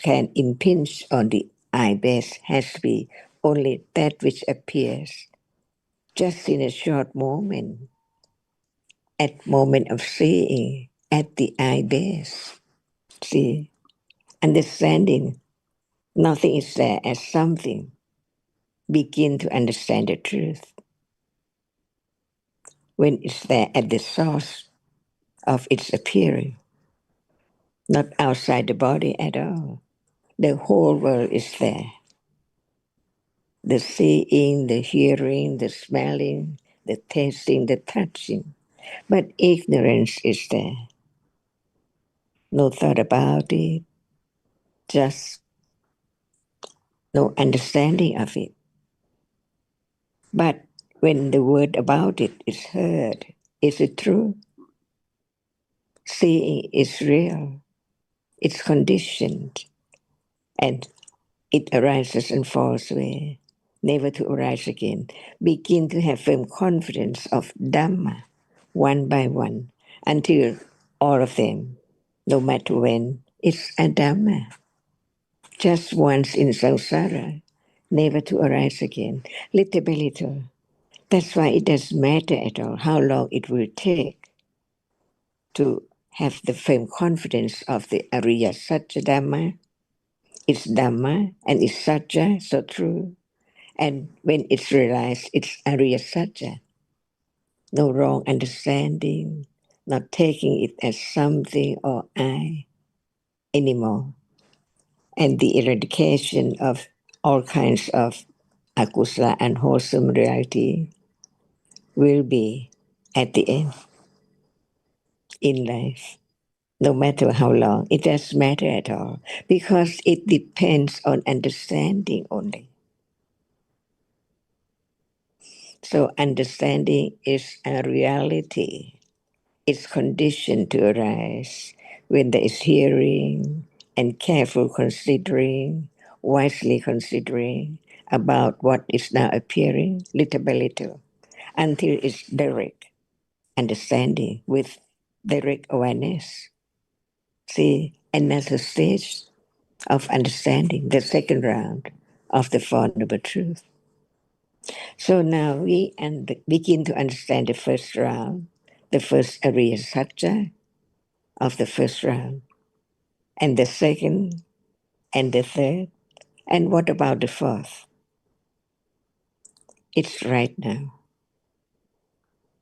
Speaker 5: can impinge on the eye base, has to be only that which appears just in a short moment, at moment of seeing, at the eye base. See, understanding nothing is there as something. Begin to understand the truth when it's there at the source of its appearing, not outside the body at all. The whole world is there. The seeing, the hearing, the smelling, the tasting, the touching. But ignorance is there. No thought about it, just no understanding of it. But when the word about it is heard, is it true? Seeing is real, it's conditioned, and it arises and falls away, never to arise again. Begin to have firm confidence of Dhamma, one by one, until all of them, no matter when, it's a Dhamma. Just once in samsara, never to arise again, little by little. That's why it doesn't matter at all how long it will take to have the firm confidence of the Ariya Satya Dhamma. It's Dhamma and it's Satya, so true. And when it's realized, it's Ariya Satya. No wrong understanding, not taking it as something or I anymore. And the eradication of all kinds of akusala and wholesome reality will be at the end in life. No matter how long, it doesn't matter at all, because it depends on understanding only. So understanding is a reality. It's conditioned to arise when there is hearing and careful considering, wisely considering about what is now appearing little by little, until it's direct understanding with direct awareness. See, another stage of understanding, the second round of the Four Noble Truths. So now we begin to understand the first round, the first Ariya Satya of the first round, and the second, and the third, and what about the fourth? It's right now,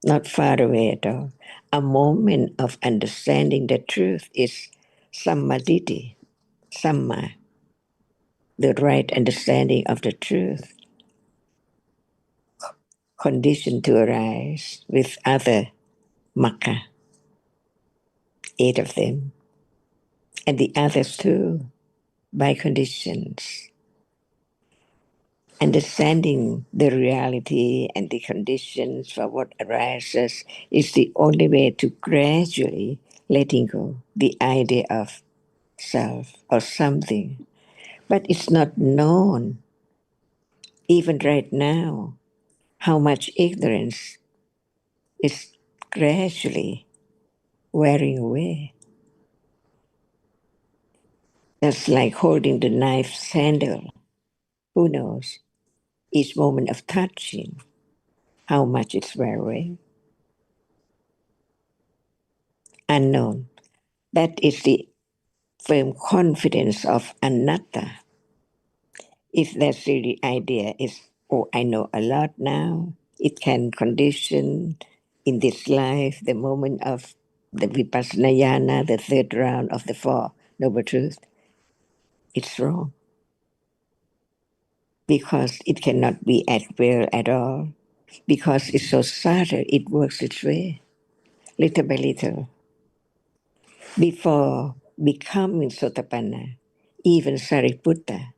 Speaker 5: not far away at all. A moment of understanding the truth is Sammaditi, Samma, the right understanding of the truth, conditioned to arise with other Makka, 8 of them, and the others too, by conditions. Understanding the reality and the conditions for what arises is the only way to gradually letting go the idea of self or something. But it's not known, even right now, how much ignorance is gradually wearing away. That's like holding the knife's handle. Who knows? Each moment of touching, how much it's wearing away. Unknown. That is the firm confidence of anatta. If that's really idea is, oh, I know a lot now, it can condition in this life the moment of the vipassana jnana, the third round of the Four Noble Truths. It's wrong. Because it cannot be at will at all. Because it's so subtle, it works its way, little by little. Before becoming Sotapanna, even Sariputta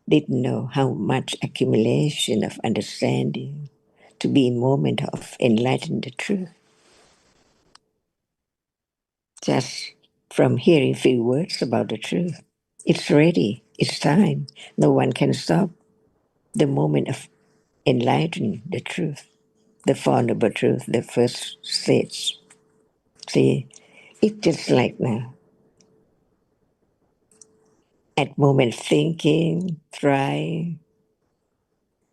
Speaker 5: didn't know how much accumulation of understanding to be a moment of enlightened the truth. Just from hearing few words about the truth. It's ready, it's time. No one can stop the moment of enlightening the truth, the Four Noble Truth, the first stage. See, it's just like now. At moment thinking, trying,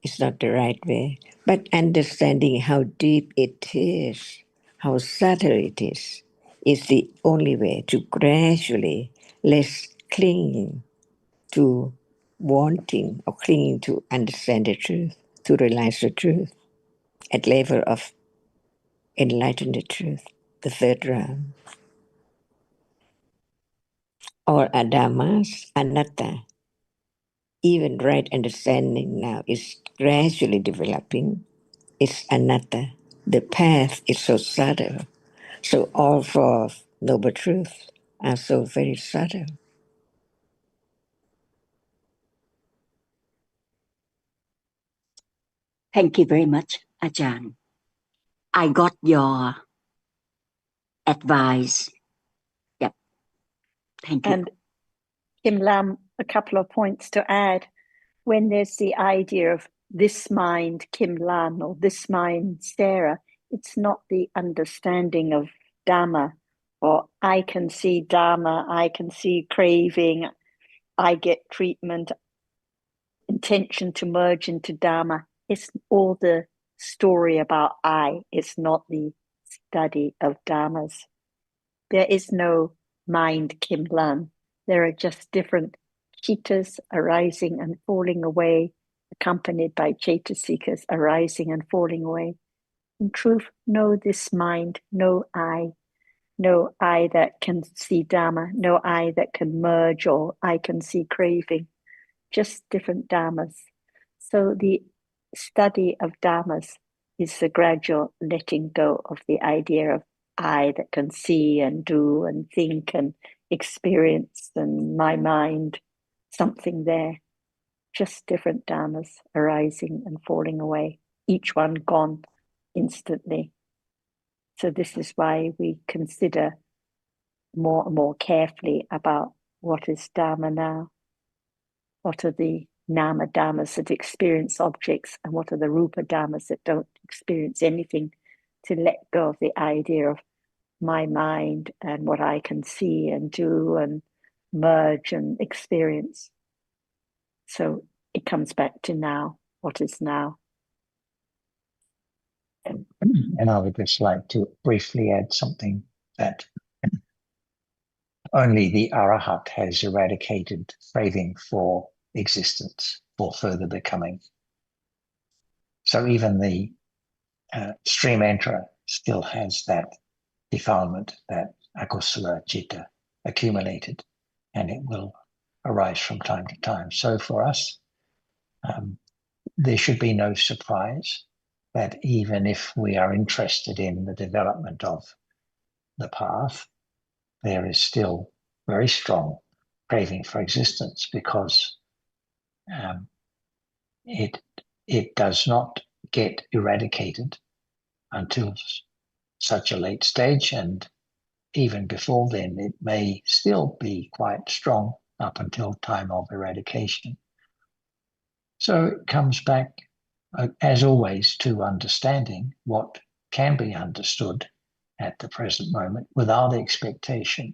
Speaker 5: is not the right way, but understanding how deep it is, how subtle it is the only way to gradually less clinging to wanting or clinging to understand the truth, to realize the truth at level of enlighten the truth, the third round. All Dhammas, anatta, even right understanding now is gradually developing. It's anatta. The path is so subtle. So all four noble truths are so very subtle.
Speaker 1: Thank you very much, Ajahn. I got your advice. Yep. Thank you.
Speaker 3: And Kim Lam, a couple of points to add. When there's the idea of this mind, Kim Lam, or this mind, Sarah, it's not the understanding of Dhamma, or I can see Dhamma, I can see craving, I get treatment, intention to merge into Dhamma. It's all the story about I. It's not the study of Dhammas. There is no mind Kim Lam. There are just different chittas arising and falling away, accompanied by cetasikas arising and falling away. In truth, know this mind, no I that can see Dhamma, no I that can merge or I can see craving, just different Dhammas. So the study of Dhammas is the gradual letting go of the idea of I that can see and do and think and experience and my mind, something there. Just different Dhammas arising and falling away, each one gone instantly. So this is why we consider more and more carefully about what is Dhamma now, what are the Nama Dhammas that experience objects, and what are the Rupa Dhammas that don't experience anything, to let go of the idea of my mind and what I can see and do and merge and experience. So it comes back to now, what is now.
Speaker 4: And I would just like to briefly add something that only the Arahat has eradicated craving for existence, for further becoming. So even the stream enterer still has that defilement, that akusala citta accumulated, and it will arise from time to time. So for us, there should be no surprise that even if we are interested in the development of the path, there is still very strong craving for existence, because it does not get eradicated until such a late stage, and even before then it may still be quite strong up until time of eradication. So it comes back, as always, to understanding what can be understood at the present moment without expectation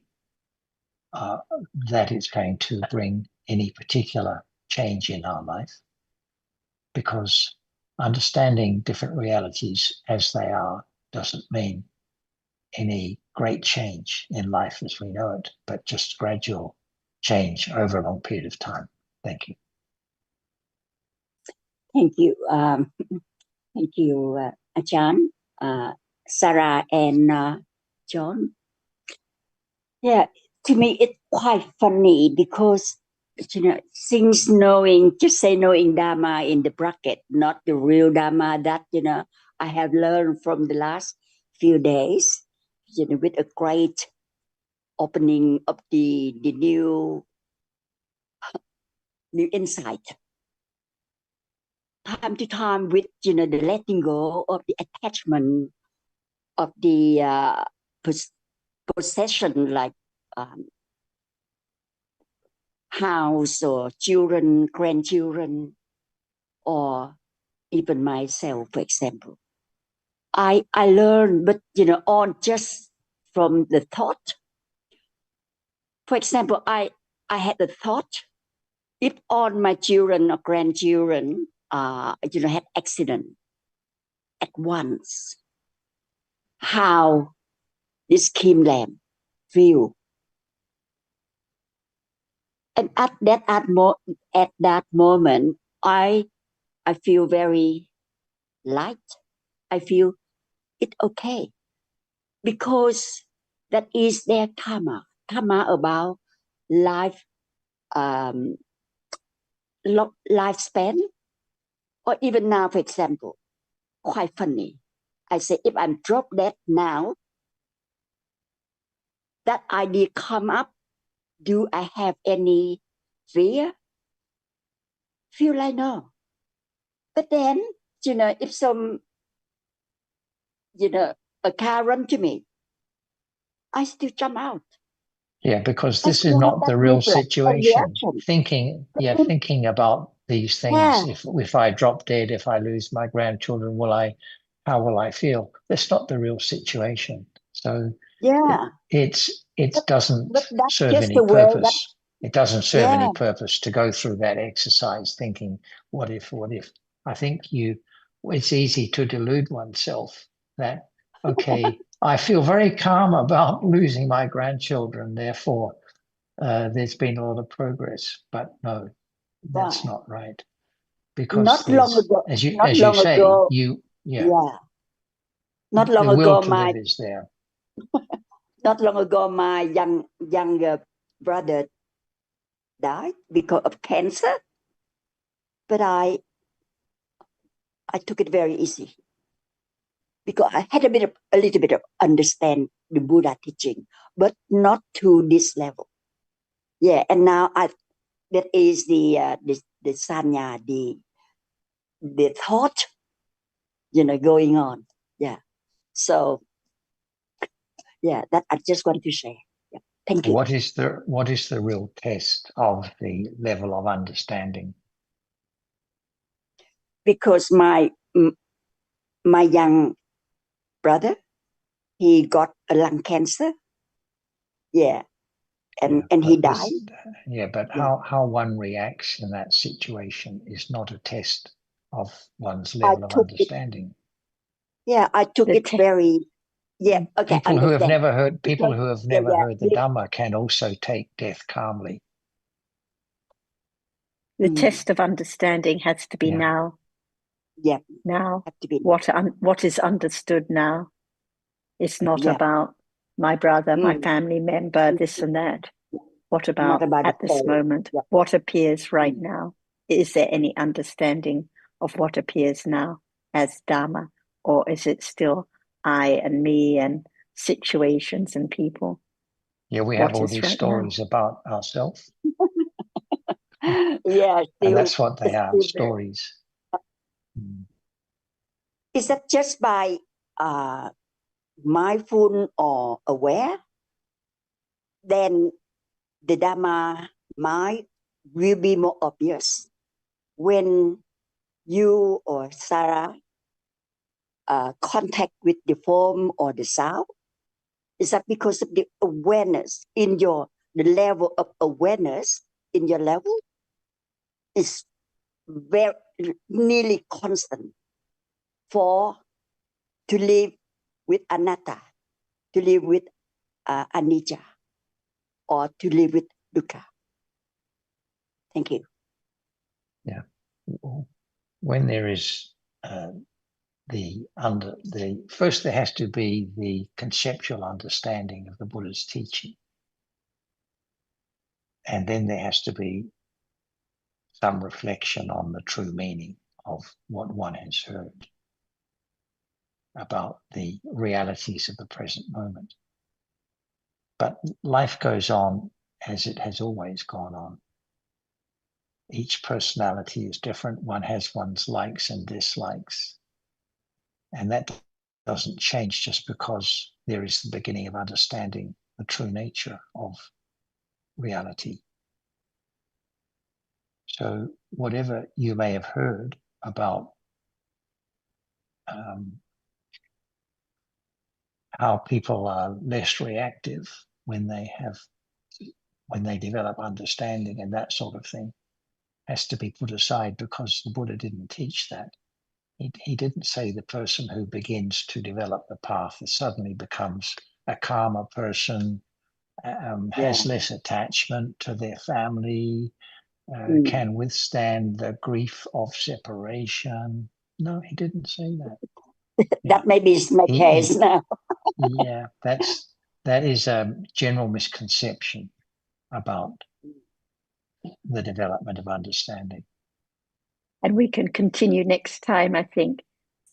Speaker 4: that it's going to bring any particular change in our life, because understanding different realities as they are doesn't mean any great change in life as we know it, but just gradual change over a long period of time. Thank you.
Speaker 1: Thank you. Thank you, Ajahn, Sarah, and John. Yeah, to me it's quite funny because, since knowing Dhamma in the bracket, not the real Dhamma that I have learned from the last few days, with a great opening of the new insight. Time to time, with the letting go of the attachment of the possession, like house or children, grandchildren, or even myself, for example. I learned, but on just from the thought. For example, I had the thought, if all my children or grandchildren had accident at once, how this Kim Lam feel. And at that moment, I feel very light. I feel it's okay, because that is their karma about life, lifespan. Or even now, for example, quite funny, I say, if I'm drop dead now, that idea come up, do I have any fear? Feel like no. But then, if some, a car run to me, I still jump out.
Speaker 4: Yeah, because this is not the real situation. Thinking about these things. Yeah. If I drop dead, if I lose my grandchildren, how will I feel? That's not the real situation. So
Speaker 1: yeah,
Speaker 4: it doesn't serve any purpose. It doesn't serve any purpose to go through that exercise thinking, what if? I think it's easy to delude oneself that, okay, I feel very calm about losing my grandchildren, therefore there's been a lot of progress. But no, that's not right. Because
Speaker 1: not long ago,
Speaker 4: as you say,
Speaker 1: Not long
Speaker 4: the will
Speaker 1: ago,
Speaker 4: to live is there.
Speaker 1: not long ago, my younger brother died because of cancer, but I took it very easy because I had a little bit of understand the Buddha teaching, but not to this level. Yeah, and now that is the sanya, the thought, going on. Yeah. So yeah, that I just want to share. Yeah. Thank you.
Speaker 4: What is the real test of the level of understanding?
Speaker 1: Because my young brother, he got a lung cancer. Yeah. And he died.
Speaker 4: But how one reacts in that situation is not a test of one's level of understanding.
Speaker 1: I took it very. Yeah. Okay.
Speaker 4: People who have never heard the Dhamma can also take death calmly.
Speaker 3: The test of understanding has to be now.
Speaker 1: Yeah.
Speaker 3: Now.
Speaker 1: Have to be
Speaker 3: what is understood now. It's not about my brother, my family member, this and that. What about at this moment?
Speaker 1: Yeah.
Speaker 3: What appears right now? Is there any understanding of what appears now as Dhamma? Or is it still I and me and situations and people?
Speaker 4: Yeah, we have all these stories about ourselves.
Speaker 1: Yeah.
Speaker 4: And that's what they are, stories.
Speaker 1: Is that just by mindful or aware? Then the Dhamma mind will be more obvious. When you or Sarah contact with the form or the sound, is that because of the awareness in the level of awareness in your level is very nearly constant to live with anatta, to live with anicca, or to live with dukkha. Thank you.
Speaker 4: Yeah. When there is first there has to be the conceptual understanding of the Buddha's teaching. And then there has to be some reflection on the true meaning of what one has heard about the realities of the present moment. But life goes on as it has always gone on. Each personality is different. One has one's likes and dislikes. And that doesn't change just because there is the beginning of understanding the true nature of reality. So whatever you may have heard about how people are less reactive when they develop understanding and that sort of thing has to be put aside, because the Buddha didn't teach that. He didn't say the person who begins to develop the path suddenly becomes a calmer person, has less attachment to their family, can withstand the grief of separation. No, he didn't say that.
Speaker 1: That may be my case now.
Speaker 4: Yeah, that is a general misconception about the development of understanding.
Speaker 3: And we can continue next time, I think.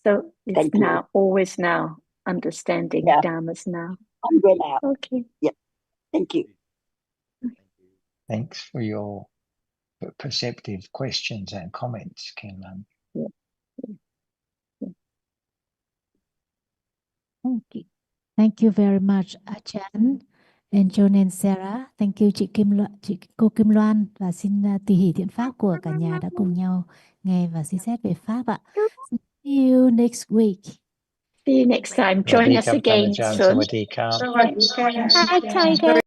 Speaker 3: So it's always now, understanding Dhamma's now.
Speaker 1: I'm going out.
Speaker 3: Okay.
Speaker 1: Yeah. Thank you.
Speaker 4: Thanks for your perceptive questions and comments, Kinlan.
Speaker 2: Thank you very much, Achan and John and Sarah. Thank you cô Kim Loan, và xin tùy hỷ thiện pháp của cả nhà đã cùng nhau nghe và suy xét về pháp ạ. See you next week.
Speaker 3: See you next time. Join us again soon.
Speaker 2: Bye, Tiger.